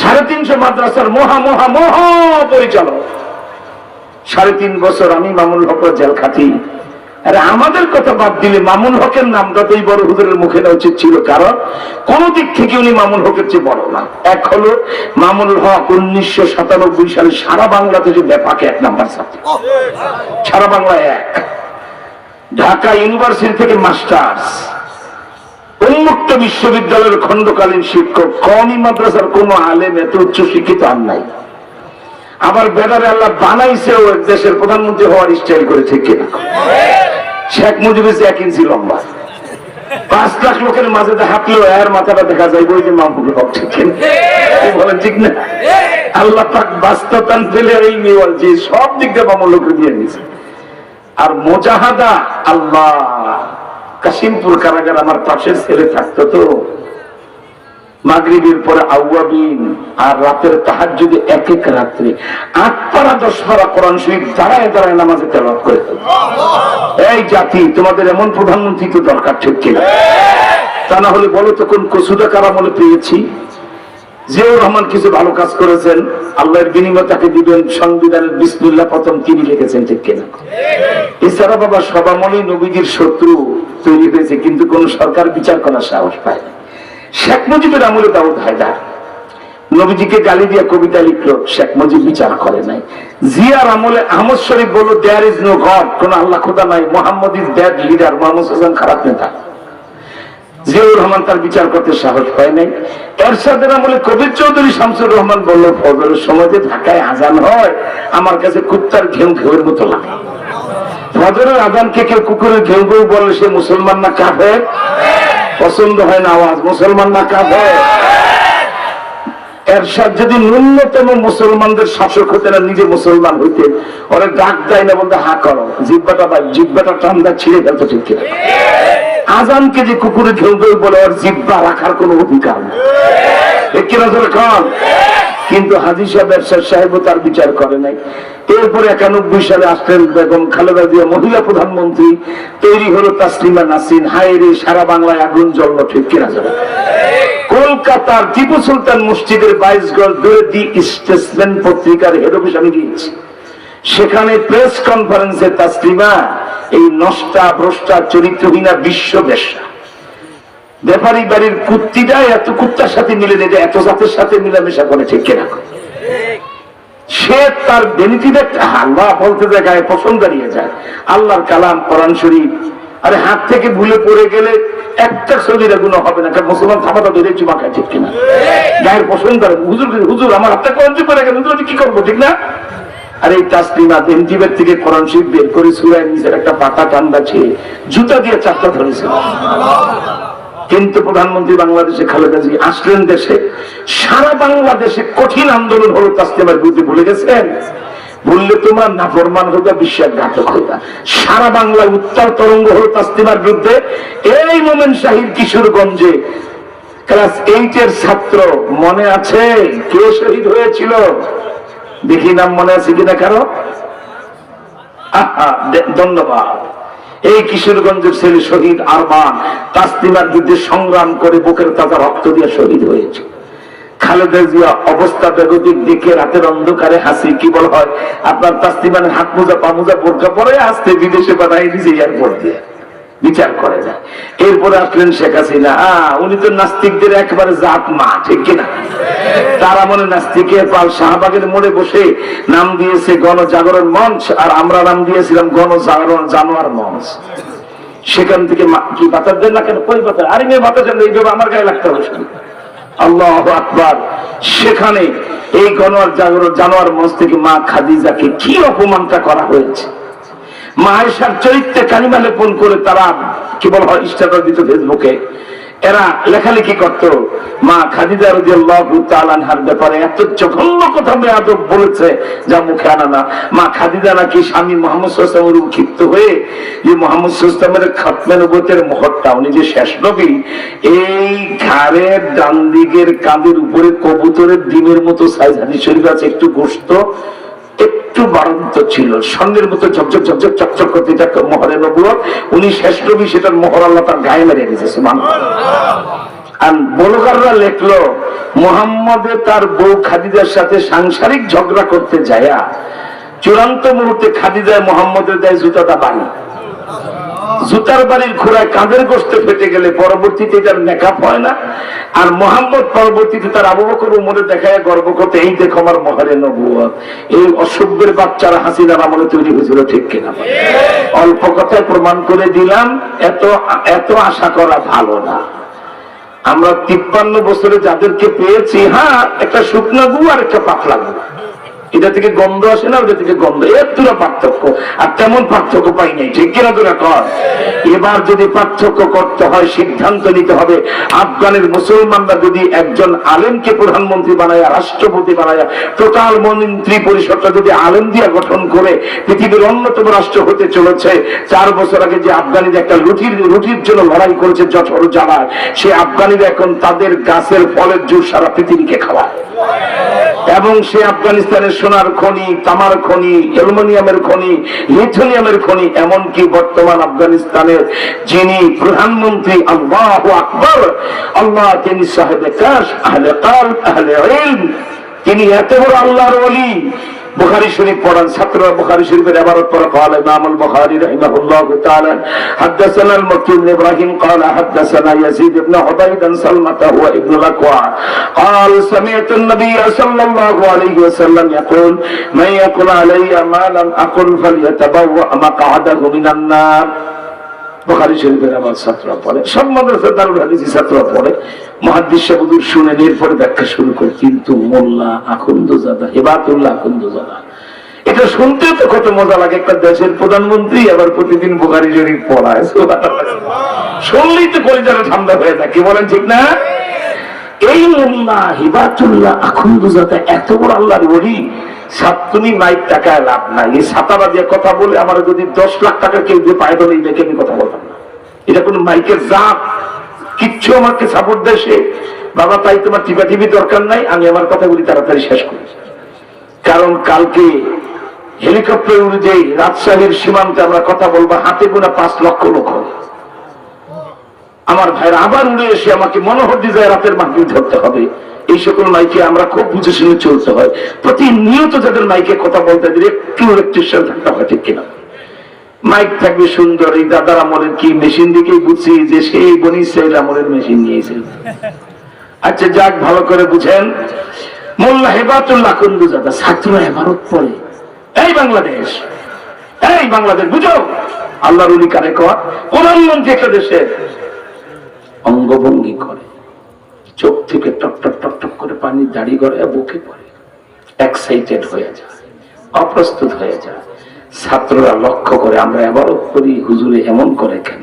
[SPEAKER 2] 350 মাদ্রাসার মহা মহা মহা পরিচালক। 3.5 বছর আমি মামুনুল হক জেল খাটি। আরে আমাদের কথা বাদ দিলে মামুন হকের নামটা তো এই বড় হুজুরের মুখে নেওয়া উচিত ছিল, কারণ কোন দিক থেকে উনি মামুন হকের চেয়ে বড় না। এক হলো মামুনুল হক 1997 সালে সারা বাংলাদেশে ব্যাপক 1 নাম্বার ছাত্র, সারা বাংলায় 1। ঢাকা ইউনিভার্সিটি থেকে মাস্টার্স, উন্মুক্ত বিশ্ববিদ্যালয়ের খণ্ডকালীন শিক্ষক, কওমি মাদ্রাসার কোন আলেম এত উচ্চ শিক্ষিত আর নাই। আবার বেদারে আল্লাহ বানাইছে ও দেশের প্রধানমন্ত্রী হওয়ার স্টাইল করেছে কিনা? শেখ মুজিবের 1 ইঞ্চি লম্বা, 5 লাখ লোকের মাঝে হাঁটলেও এর মাথাটা দেখা যায়, ওই যে মামুনুল হক। ঠিক বলেন ঠিক না? আল্লাহ পাক বাস্তবতান ফেলে এই নিওয়াল যে সব দিক দিয়ে মামুনুল হক দিয়ে নিয়েছে। আর মুজাহাদা, আল্লাহ, কাশিমপুর কারাগার আমার পাশের ছেলে থাকতো তো, মাগরিবের পরে আউয়াবিন আর রাতের তাহাজ্জুদে এক এক রাত্রে 8 পারা 10 পারা কোরআন শরীফ দাঁড়ায় দাঁড়ায় নামাজে তেলাওয়াত করে। এই জাতি, তোমাদের এমন প্রধানমন্ত্রী তো দরকার, ঠিক কিনা? তা না হলে বলো তো কোন কসুদা কারামলে পেয়েছি? জিয়াউর রহমান কিছু ভালো কাজ করেছেন, আল্লাহর বিনিময় তাকে দিবেন, সংবিধানের বিসমিল্লাহ প্রথম তিনি লিখেছেন, ঠিক কিনা? এছাড়া বাবা সবামলেই নবীজির শত্রু তৈরি হয়েছে, কিন্তু কোন সরকার বিচার করার সাহস পায় না। শেখ মুজিবের আমলে দাউদ হায়দার নবীজিকে গালি দিয়ে কবিতা লিখলো, শেখ মুজিব বিচার করে নাই। জিয়ার আমলে আহমদ শরীফ বলল দেয়ার ইজ নো গড, কোন আল্লাহ খোদা নাই, Mohammad is bad leader, Mohammad Hasan খারাপ নেতা। জিয়াউর রহমান তার বিচার করতে সাহস পায় নাই। এরশাদের আমলে কবির চৌধুরী শামসুর রহমান বলল ফজরের সময় যে ঢাকায় আজান হয় আমার কাছে কুত্তার ঘেউ ঘেউয়ের মতো লাগে। ফজরের আজানকে কেউ কুকুরের ঘেউ ঘেউ বলে সে মুসলমান না কাফের? পছন্দ হয় না আওয়াজ, মুসলমান না কাফের? এরশাদ যদি ন্যূনতম মুসলমানদের শাসক হতেন আর নিজে মুসলমান হইতেন, ওরা ডাক দেয় না বলতে হা করো, জিব্বাটা টান্দা ছিঁড়ে ফেলতো, ঠিক কিনা? আজানকে যে কুকুরে ঘেউ ঘেউ বলে ওর জিব্বা রাখার কোন অধিকার নেই, ঠিক কিনা? কিন্তু হাজী সাহেব এরশাদ সাহেবও তার বিচার করে নাই। এরপরে 91 সালে আসলেন বেগম খালেদা জিয়া, মহিলা প্রধানমন্ত্রী, তৈরি হলো তাসলিমা নাসরিন। হায় রে, সারা বাংলায় আগুন জ্বলল, ঠিক কিনা? কলকাতার টিপু সুলতান মসজিদের 22 গজ দূরে দি স্টেটসম্যান পত্রিকার হেড অফিস আমি গিয়েছি। সেখানে প্রেস কনফারেন্সে তাসলিমা এই নষ্টা ভ্রষ্টা চরিত্রহীনা বিশ্ব বেশ্যা ব্যাপারী বাড়ির কুত্তিটা এত কুত্তার সাথে মিলে নেই, এত জাতের সাথে মিলামেশা করে, ঠিক কিনা? সে তার বেনিফিট হালুয়া বলতে যায়, গায়ে পছন্দ দাঁড়িয়ে যায়। আল্লাহর কালাম কোরআন শরীফ, আরে হাত থেকে ভুলে পড়ে গেলে একটা শরীরে গুণ হবে না, কারণ মুসলমান থামাটা ধরে চুমা খায়, ঠিক কিনা? গায়ের পছন্দ হুজুর হুজুর আমার হাতটা কোরআন শরীফ পড়ে গেল, হুজুর আমি কি করবো, ঠিক না? আর এই তাসলিমা বেঞ্চিবের থেকে কোরআন শরীফ বের করে সূরায় নিচের একটা পাতা টান্দা ছেড়ে জুতা দিয়ে চাপটা ধরেছে। কিন্তু প্রধানমন্ত্রী বাংলাদেশে খালেদা জিয়া আসলেন দেশে, সারা বাংলাদেশে কঠিন আন্দোলন হলো তাসলিমার বিরুদ্ধে। ভুলে গেছেন? বললে তোমার নাফরমান হোগা, বিশ্বাসঘাতক হোগা। সারা বাংলায় উত্তর তরঙ্গ হলো তাসলিমার বিরুদ্ধে। এই মোমেন শাহীর কিশোরগঞ্জে ক্লাস 8 এর ছাত্র, মনে আছে কে শহীদ হয়েছিল? দেখি নাম মনে আছে কিনা কারো? ধন্যবাদ। এই কিশোরগঞ্জের ছেলে শহীদ আরমান তাসলিমার বিরুদ্ধে সংগ্রাম করে বুকের তাজা রক্ত দিয়ে শহীদ হয়েছে। খালেদা জিয়া অবস্থা বেগতিক দেখে রাতের অন্ধকারে হাসি, কি বল হয় আপনার তাসলিমার হাত মোজা পা মোজা বোরকা পরে আসতে বিদেশে পাঠাই দিয়েছে এয়ারপোর্ট দিয়ে, বিচার করে না। এরপরে আসলেন শেখ হাসিনা, উনি তো নাস্তিকদের একেবারে জাত মা, ঠিক কিনা? তারা মনে নাস্তিকের পাল শাহবাগের মোড়ে বসে নাম দিয়েছে গণজাগরণ মঞ্চ, আর আমরা নাম দিয়েছিলাম গণজাগরণ জানোয়ার মঞ্চ। সেখান থেকে কি বাতাস দেন না কেন? কই বাতাস? আরে মেয়ে বাতাস দেন, এইভাবে আমার গায়ে লাগতে হবে শুধু। আল্লাহু আকবার। সেখানে এই গণজাগরণ জানোয়ার মঞ্চ থেকে মা খাদিজাকে কি অপমানটা করা হয়েছে। মা আয়েশার চরিত্রে কালিমা লেপন করে তারা কি বলা হয় স্ট্যাটাস দিত ফেসবুকে। এরা লেখালেখি করত মা খাদিজা রাদিয়াল্লাহু তাআলা আনহার ব্যাপারে এত জঘন্য কথা বেয়াদব বলেছে যা মুখে আনা না। মা খাদিজা নাকি স্বামী মুহাম্মদ সাল্লাল্লাহু আলাইহি ওয়াসাল্লামের ক্ষিপ্ত হয়ে যে মুহাম্মদ সাল্লাল্লাহু আলাইহি ওয়াসাল্লামের খাতমে নবুয়তের মুহূর্তটা, উনি যে শেষ নবী, এই ঘাড়ের ডান দিকের কাঁধের উপরে কবুতরের ডিমের মতো সাইজ হাদিস শরীফ আছে, একটু গোশত একটু বাড়ন্ত ছিল, স্বর্ণের মতো ঝকঝক ঝকঝক চকচক করতে, এটা মোহরে নবুয়ত। উনি শেষ নবী, সেটার মোহর আল্লাহ তার গায়ে মেরে দিয়েছে। সুবহানাল্লাহ। আর ব্লগাররা লেখলো মুহাম্মদে তার বউ খাদিজার সাথে সাংসারিক ঝগড়া করতে যায়া চূড়ান্ত মুহূর্তে খাদিজা মুহাম্মদের দেয় জুতাটা বাড়ি। জুতার বাড়ির খোড়ায় কাঁধের গোশত ফেটে গেলে পরবর্তীতে তার মেকআপ হয় না। আর মোহাম্মদ পরবর্তীতে তার আবু বকর উমরে দেখায় গর্ব করতে, এই দেখো আমার মোহরে নবুয়ত। এই অসভ্যের বাচ্চারা হাসিনার আমলে তৈরি হয়েছিল, ঠিক কিনা? অল্প কথায় প্রমাণ করে দিলাম, এত আশা করা ভালো না। আমরা 53 বছরে যাদেরকে পেয়েছি, একটা শুকনো গু আর একটা পাতলা গু, এটা থেকে গন্ধ আসে না, ওটা থেকে গন্ধ, এর তুলা পার্থক্য। আর তেমন পার্থক্য পাই নাই, ঠিক কিনা তোরা কর? এবার যদি পার্থক্য করতে হয়, সিদ্ধান্ত নিতে হবে। আফগানের মুসলমানরা যদি একজন আলেমকে প্রধানমন্ত্রী বানায়, রাষ্ট্রপতি বানায়, টোটাল মন্ত্রী পরিষদটা যদি আলেম দিয়া গঠন করে পৃথিবীর অন্যতম রাষ্ট্র হতে চলেছে। 4 বছর আগে যে আফগানিরা একটা রুটির জন্য লড়াই করেছে জঠর জ্বালায়, সে আফগানিরা এখন তাদের গাছের ফলের জুস সারা পৃথিবীকে খাওয়ায়। এবং সে আফগানিস্তানের সোনার খনি, তামার খনি, অ্যালুমিনিয়ামের খনি, লিথিয়ামের খনি, এমনকি বর্তমান আফগানিস্তানের যিনি প্রধানমন্ত্রী, আল্লাহু আকবার, আল্লাহ, তিনি সাহেবে কাশ, আহলে কালব, আহলে ইলম, তিনি এত বড় আল্লাহর ওলি। বুখারী শরীফ পড়ান, ছাত্ররা বুখারী শরীফের ইবারত পড়া। قال امام البخاري رحمه الله تعالى حدثنا المكي بن ابراهيم قال حدثنا يزيد بن عبيد سلمة هو ابن الاكوع قال سمعت النبي صلى الله عليه وسلم يقول من يقول علي ما لم اقل فليتبوأ مقعده من النار। বুখারী শরীফের আমার ছাত্ররা পড়ে, সব মাদ্রাসার দারুল হাদিস ছাত্ররা পড়ে। মুহাদ্দিস সাহেব হুজুর শুনেন, এরপরে ব্যাখ্যা শুরু করে। কিন্তু মোল্লা আখুন্দজাদা, হিবাতুল্লাহ আখুন্দজাদা, এটা শুনতে তো কত মজা লাগে। একটা দেশের প্রধানমন্ত্রী আবার প্রতিদিন বুখারী শরীফ পড়ায়, শুনলেই তো কলিজাটা ঠান্ডা হয়ে যায়, কি বলেন ঠিক না? এই মোল্লা হিবাতুল্লাহ আখুন্দজাদা এত বড় আল্লাহর ওলি। তুমি মাইক টাকায় লাভ নাই, এই ছাতারা দিয়ে কথা বলে আমার যদি 10 লাখ টাকা কেউ দিয়ে পায় বলে এই দেখে আমি কথা বলতাম না। এটা কোন মাইকের জাত কিচ্ছু আমাকে সাপোর্ট দেয় সে। বাবা, তাই তোমার টিপি দরকার নাই, আমি আমার কথাগুলি তাড়াতাড়ি শেষ করি। কারণ কালকে হেলিকপ্টার উড়ে যে রাজশাহীর সীমান্তে আমরা কথা বলবো, হাতে গোনা 5 লক্ষ লোক হবে। আমার ভাইরা আবার উড়ে এসে আমাকে মনোহর দিয়ে রাতের মাহফিল ধরতে হবে। এই সকল মাইকে আমরা খুব বুঝে শুনে চলতে হয়। প্রতিনিয়ত যাদের মাইকে কথা বলতে একটু ইলেকট্রিশিয়ান থাকতে হয়, ঠিক কিনা? মাইক থাকবে সুন্দর। এই দাদার আমলের কি মেশিন দিকেই বুঝছি যে সেই বনি ইসরাইল আমলের মেশিন নিয়েছে। আচ্ছা যাক, ভালো করে বুঝেন। মোল্লা হিবাতুল্লাহ আখুন্দজাদা ছাত্র ইবারত পড়ে। এই বাংলাদেশ, এই বাংলাদেশ বুঝো, আল্লাহর ওলি কারে কর? প্রধানমন্ত্রী একটা দেশের অঙ্গভঙ্গি করে, চোখ থেকে টক টক টক টক করে পানি দাড়ি করে বুকে পড়ে, এক্সাইটেড হয়ে যায়, অপ্রস্তুত হয়ে যায়। ছাত্ররা লক্ষ্য করে, আমরা ইবারত করি, হুজুরে এমন করে কেন?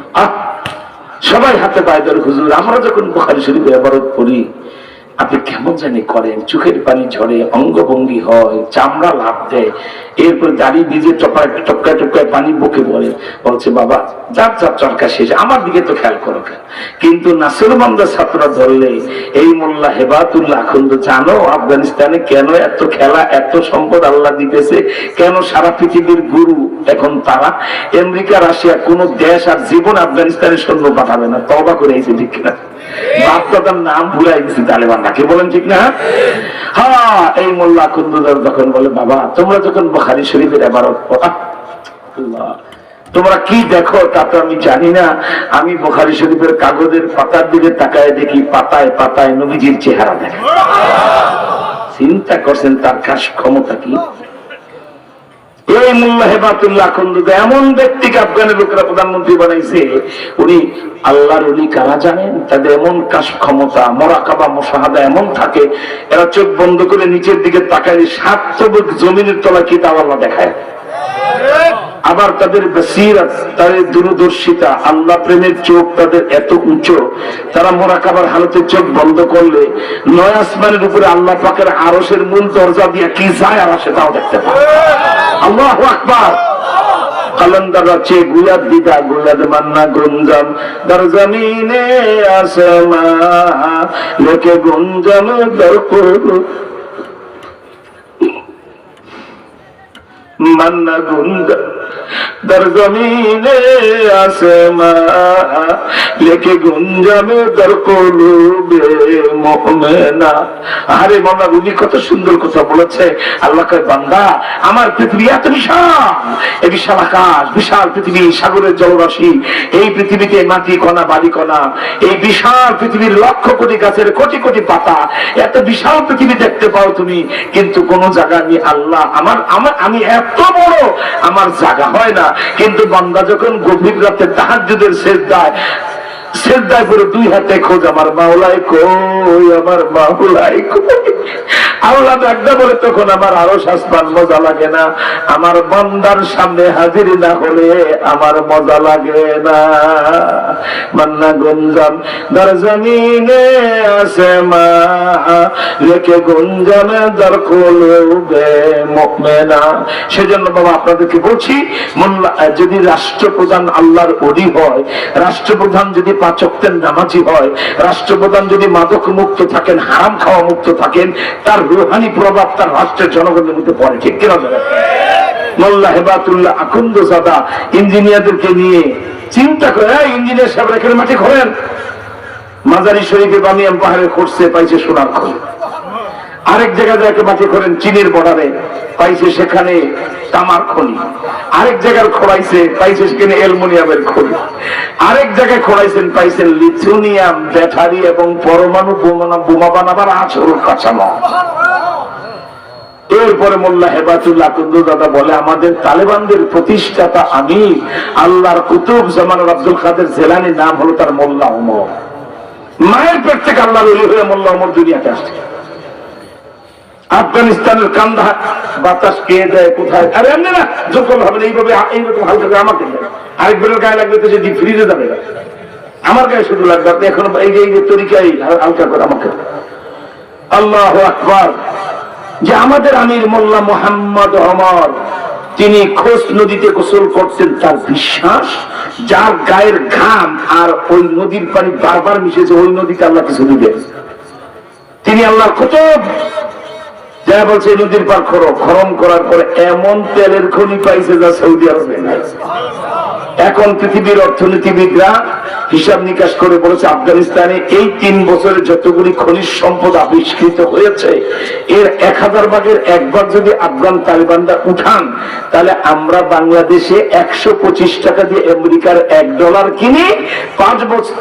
[SPEAKER 2] সবাই হাতে পায়ে ধরে, হুজুর আমরা যখন বুখারী শরীফে ইবারত পড়ি আপনি কেমন জানি করেন, চোখের পানি ঝরে, অঙ্গভঙ্গি হয়, চামড়া লাভ দেয়, এরপর দাড়ি ভিজে টপকায় টপকায় টপকায় পানি বুকে পড়ে। বলছে বাবা যার যার চরকা শেষ, আমার দিকে তো খেয়াল করো কেন? কিন্তু নাসিরবান্দা ছাত্ররা ধরলে এই মোল্লা হিবাতুল্লাহ আখুন্দ, জানো আফগানিস্তানে কেন এত খেলা, এত সম্পদ আল্লাহ দিতেছে, কেন সারা পৃথিবীর গুরু এখন তারা? আমেরিকা, রাশিয়া কোন দেশ আর জীবন আফগানিস্তানের সৈন্য পাঠাবে না। তওবা করে এসে, ঠিক কিনা? বাপদাদার নাম ভুলাই দিচ্ছে তালেবানরা, কি বলেন ঠিক না? হ্যাঁ, এই মোল্লা আখুন্দজাদা যখন বলে বাবা তোমরা যখন বুখারী শরীফের ইবারত পড়া, আল্লাহ তোমরা কি দেখো তা তো আমি জানি না। আমি বুখারী শরীফের কাগজের পাতার দিকে তাকায় দেখি, পাতায় পাতায় নবীজির চেহারা দেখে। চিন্তা করছেন তার কাজ ক্ষমতা কি? এই মোল্লা হিবাতুল্লাহ আখুন্দজাদা এমন ব্যক্তিকে আফগানের লোকেরা প্রধানমন্ত্রী বানাইছে। উনি আল্লাহর ওলি কারা জানেন? তাদের এমন কাশ ক্ষমতা, মুরাকাবা মুশাহাদা এমন থাকে, এরা চোখ বন্ধ করে নিচের দিকে তাকায় 7 তবক জমিনের তলা কিতাব আল্লাহ দেখায়। আবার তাদের বসিরত, তাদের দূরদর্শিতা, আল্লাহ প্রেমের চোখ তাদের এত উঁচু, তারা মুরাকাবার হালতে চোখ বন্ধ করলে 9 আসমানের উপরে আল্লাহ পাকের আরশের মূল দরজা দিয়ে কি যায় আর আসে তাও দেখতে পায়। আল্লাহু আকবার। কালান্দার আছে গুলাদ দিদা, গুলাদ মান্না গুঞ্জাম দর জমিনে আসমা লেকে গুঞ্জাম দরকুর মান্না গুঞ্জাম দর জমিনে আসমা লেকে গুঞ্জামে দর কুলুবে মুমিনা। আরে বাবা, উনি কত সুন্দর কথা বলেছে। আল্লাহ কয় বান্দা আমার পৃথিবী এত বিশাল, এই বিশাল আকাশ, বিশাল পৃথিবী, সাগরের জলরাশি, এই পৃথিবীতে মাটি কণা বালি কণা, এই বিশাল পৃথিবীর লক্ষ কোটি গাছের কোটি কোটি পাতা, এত বিশাল পৃথিবী দেখতে পাও তুমি, কিন্তু কোন জায়গা আমি আল্লাহ আমি এত বড় আমার জায়গা হয় না। কিন্তু বান্দা যখন গভীর রাতে তাহাজ্জুদের সেজদায় করে 2 হাতে খোঁজ, আমার মাওলাই কই, আমার মাওলাই কই, আল্লাহ ডাকতে বলে, তখন আমার আরো শাসমান মজা লাগে না, আমার বান্দার সামনে হাজির না হলে আমার মজা লাগে না। মান্না গুঞ্জন দর জমিনে আছে মা, রেখে গুঞ্জনে দর কুলুবে মুমিনা। সেজন্য বাবা আপনাদেরকে বলছি, মোল্লা যদি রাষ্ট্রপ্রধান আল্লাহর ওলি হয়, রাষ্ট্রপ্রধান যদি 5 ওয়াক্তের নামাজি হয়, রাষ্ট্রপ্রধান যদি মাদক মুক্ত থাকেন, হারাম খাওয়া মুক্ত থাকেন, তার রুহানি প্রভাব তার রাষ্ট্রের জনগণের মধ্যে পড়ে। ঠিক কিনা? মোল্লা হেবাতুল্লাহ আকুন্দজাদা ইঞ্জিনিয়ারদেরকে নিয়ে চিন্তা করে, ইঞ্জিনিয়ার সাহেব এখানে মাটি খোঁড়েন। মাজারি শরীফে বামিয়ান পাহাড়ে খুঁড়ছে, পাইছে সোনার খনি। আরেক জায়গায় যাকে মাটি খোঁড়েন চীনের বর্ডারে, পাইছে সেখানে তামার খনি। আরেক জায়গায় খোঁড়াইছে, পাইছে সেখানে অ্যালুমিনিয়ামের খনি। আরেক জায়গায় খোঁড়াইছেন, পাইছেন লিথিয়াম, ব্যাটারি এবং পরমাণু বোমা বানাবার আসল কাঁচামাল। এরপরে মোল্লা হেবাতুল্লাহ কুন্দুদাদা বলে, আমাদের তালেবানদের প্রতিষ্ঠাতা আমি আল্লাহর কুতুব জামানুল আব্দুল কাদের জেলানির নাম হলো তার মোল্লা ওমর। মায়ের পেট থেকে আল্লাহর ওলি হয়ে মোল্লা ওমর দুনিয়াতে আসছে। আফগানিস্তানের কান্দা বাতাস কে দেয় কোথায়, আরে এমনি না যখন হবে এইভাবে এইরকম হালকা করে আমাকে দেয়, আরেকজনের গায়ে লাগবে তো যদি ফ্রিজে যাবে, আমার গায়ে শুধু লাগবে। আপনি এখন এই যে তরিকাই হালকা করে আমাকে। আল্লাহু আকবার। যে আমাদের আমির মোল্লা মোহাম্মদ ওমর, তিনি খোস নদীতে গোসল করছেন, তার বিশ্বাস যার গায়ের ঘাম আর ওই নদীর পানি বারবার মিশেছে, ওই নদীতে আল্লাহ কিছু দিবে। তিনি আল্লাহর কুতুব। যা বলছে নদীর পার খনন করার পরে এমন তেলের খনি পাইছে যা সৌদি আরবে নাই। এখন পৃথিবীর অর্থনীতিবিদরা হিসাব নিকাশ করে বলেছে, আফগানিস্তানে এই 3 বছরে যতগুলি খনিজ সম্পদ আবিষ্কৃত হয়েছে, এর 1000 ভাগের 1 ভাগ যদি আফগান তালিবানরা উঠান, তাহলে আমরা বাংলাদেশে 125 টাকা দিয়ে আমেরিকার $1 কিনি।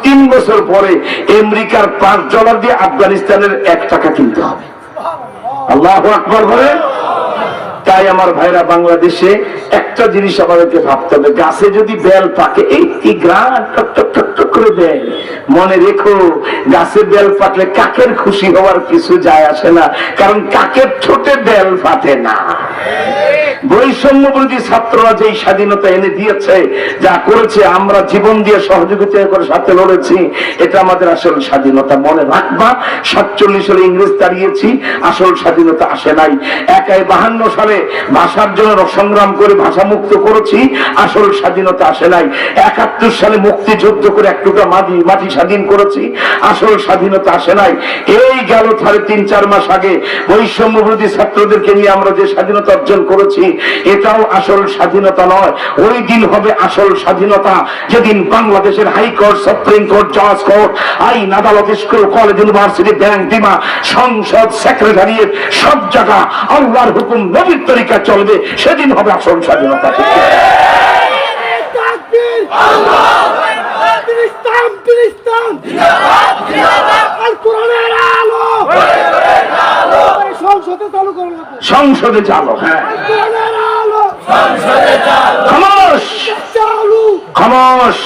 [SPEAKER 2] 3 বছর পরে আমেরিকার $5 দিয়ে আফগানিস্তানের 1 টাকা কিনতে হবে। আল্লাহু আকবার বলে। তাই আমার ভাইরা, বাংলাদেশে একটা জিনিস আমাদেরকে ভাবতে হবে, গাছে যদি বেল পাকে, এই গ্রাম টক টক টক টক করে দেয়, মনে রেখো গাছে বেল পাকলে কাকের খুশি হওয়ার কিছু যায় আসে না, কারণ কাকের ঠোঁটে বেল ফাটে না। বৈষম্যবিরোধী ছাত্ররা যেই স্বাধীনতা এনে দিয়েছে, যা করেছে, আমরা জীবন দিয়ে সহযোগিতা করে সাথে লড়েছি, এটা আমাদের আসল স্বাধীনতা। মনে রাখবা, 47 সালে ইংরেজ তাড়িয়েছি, আসল স্বাধীনতা আসে নাই। 51 সালে ভাষার জন্য সংগ্রাম করে ভাষা মুক্ত করেছি, আসল স্বাধীনতা আসে নাই। 71 সালে মুক্তিযুদ্ধ করে 1 টুকরা মাটি স্বাধীন করেছি, আসল স্বাধীনতা আসে নাই। এই গেল 3.5-4 মাস আগে বৈষম্যবিরোধী ছাত্রদেরকে নিয়ে আমরা যে স্বাধীনতা অর্জন করেছি, এটাও আসল স্বাধীনতা নয়। ওই দিন হবে আসল স্বাধীনতা, যেদিন বাংলাদেশের হাইকোর্ট, সুপ্রিম কোর্ট, জজ কোর্ট, আইন আদালত, স্কুল, কলেজ, ইউনিভার্সিটি, ব্যাংক, বিমা, সংসদ, সেক্রেটারিয়েট, সব জায়গা আল্লাহর হুকুম নবীর তরিকা চলবে, সেদিন হবে আসল স্বাধীনতা। সংসদে চালো, হ্যাঁ, খামোশ।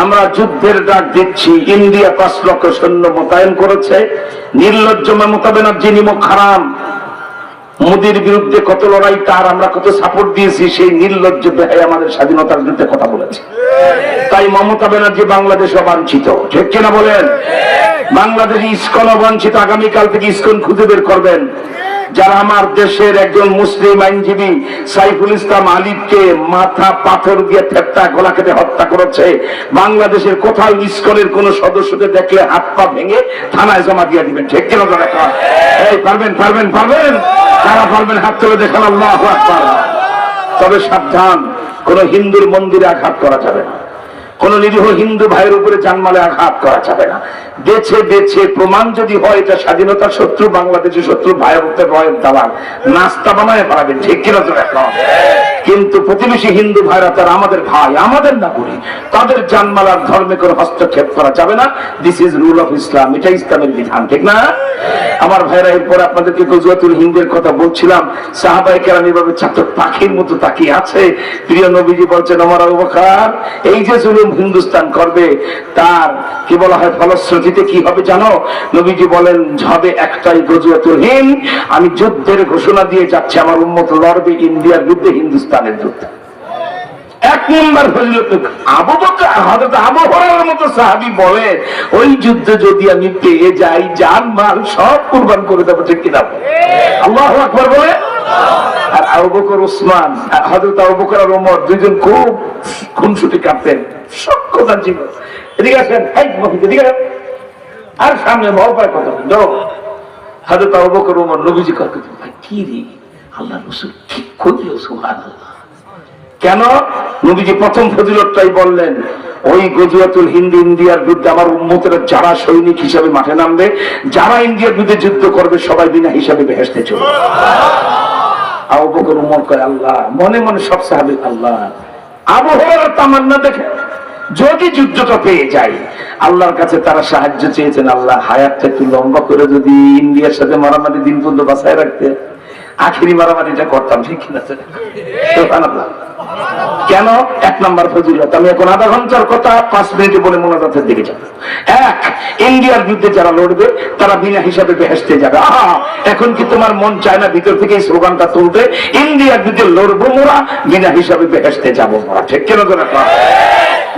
[SPEAKER 2] আমরা যুদ্ধের ডাক দিচ্ছি। ইন্ডিয়া 5 লক্ষ সৈন্য মোতায়েন করেছে। নির্লজ্জ মমতা ব্যানার্জি নিমক হারাম মোদির বিরুদ্ধে কত লড়াই, তার আমরা কত সাপোর্ট দিয়েছি। সেই নির্লজ্জ বেহাই আমাদের স্বাধীনতার বিরুদ্ধে কথা বলেছে। তাই মমতা ব্যানার্জি বাংলাদেশ অবাঞ্ছিত, ঠিক কিনা বলেন? বাংলাদেশ ইসকন অবাঞ্ছিত। আগামীকাল থেকে ইসকন খুঁজে বের করবেন। যারা আমার দেশের একজন মুসলিম আইনজীবী সাইফুল ইসলাম আলিফকে মাথা পাথর দিয়ে ঠেপটা গলা কেটে হত্যা করেছে, বাংলাদেশের কোথাও ইসকনের কোন সদস্যদের দেখলে হাত পা ভেঙে থানায় জমা দিয়ে দিবেন, ঠিক কিনা? এই পারবেন পারবেন পারবেন কারা পারবেন? হাত তুলে দেখান। আল্লাহু আকবার। তবে সাবধান, কোন হিন্দুর মন্দিরে আঘাত করা যাবে না, কোন নিরীহ হিন্দু ভাইয়ের উপরে জানমালে আঘাত করা যাবে না। বেছে বেছে প্রমাণ যদি হয় এটা স্বাধীনতার শত্রু, বাংলাদেশের শত্রু, ভাইয়ের ভয়ের দালাল, নাস্তা বানায় পারাবেন, ঠিক কিনা? কিন্তু প্রতিবেশী হিন্দু ভাইরা তারা আমাদের ভাই, আমাদের নাগরিক, তাদের জানমালার ধর্মে করে হস্তক্ষেপ করা যাবে না। This is rule of Islam, এটা ইসলামের বিধান, ঠিক না? আমার ভাইরা, এরপর আপনাদেরকে গজওয়াতুল হিন্দের কথা বলছিলাম। সাহাবায়ে কেরাম এভাবে চাতক পাখির মতো তাকিয়ে আছে। প্রিয় নবীজি বলছেন, ওমর আবু বকর, এই যে জুলুম হিন্দুস্তান করবে তার কি বলা হয় ফলশ্রুতিতে কি হবে জানো? নবীজি বলেন, হবে একটাই গজওয়াতুল হিন্দ। আমি যুদ্ধের ঘোষণা দিয়ে যাচ্ছি, আমার উম্মত লড়বে ইন্ডিয়ার বিরুদ্ধে হিন্দুস্তানের যুদ্ধে। এক নম্বর ফজিলত আবু বকর হযরত আবু হুরায়রার মতো সাহাবী বলে, ওই যুদ্ধে যদি আমি পেয়ে যাই জান মাল সব কুরবান করে দেব, ঠিক কিনা? আল্লাহু আকবার বলে। আর আবু বকর ওসমান, হযরত আবু বকর আর ওমর দুইজন খুব খুনসুটি কাটতেন, সক্ষতা ছিল। এদিকে আসেন, এই মহিদ এদিকে আসেন। আর সামনে মহব্বত কথা বলো। হযরত আবু বকর ওমর নবীজি কাকে ভাই কি রে, আল্লাহর রাসূল ঠিক কইলো, সুবহানাল্লাহ। কেন? নবীজি প্রথম ফজিলতটাই বললেন, ওই গজওয়াতুল হিন্দ ইন্ডিয়ার বিরুদ্ধে আমার উম্মতেরা যারা সৈনিক হিসাবে মাঠে নামবে, যারা ইন্ডিয়ার বিরুদ্ধে যুদ্ধ করবে, সবাই বিনা হিসাবে বেহেশতে চলবে। আবু বকর ওমর কয়, আল্লাহ, মনে মনে সব সাহাবী আল্লাহ। আবু হুরায়রার তামান্না দেখে যদি যুদ্ধটা পেয়ে যায়, আল্লাহর কাছে তারা সাহায্য চেয়েছেন, আল্লাহ হায়াতটা একটু লম্বা করে যদি ইন্ডিয়ার সাথে মারামারি দিন পর্যন্ত বাঁচায় রাখতে, আখেরি মারামারিটা করতাম, ঠিক কিনা? সুবহানাল্লাহ। কেন? এক নম্বর ফজিলত। আমি এখন আধা ঘন্টার কথা 5 মিনিটে বলে মোনাজাতের দিকে যাব। এক, ইন্ডিয়ার বিরুদ্ধে যারা লড়বে তারা বিনা হিসাবে বেহেশতে যাবে। এখন কি তোমার মন চায় না ভিতর থেকে এই স্লোগানটা তুলতে, ইন্ডিয়ার বিরুদ্ধে লড়বো মোরা, বিনা হিসাবে বেহেশতে যাবো মোরা, ঠিক কেন?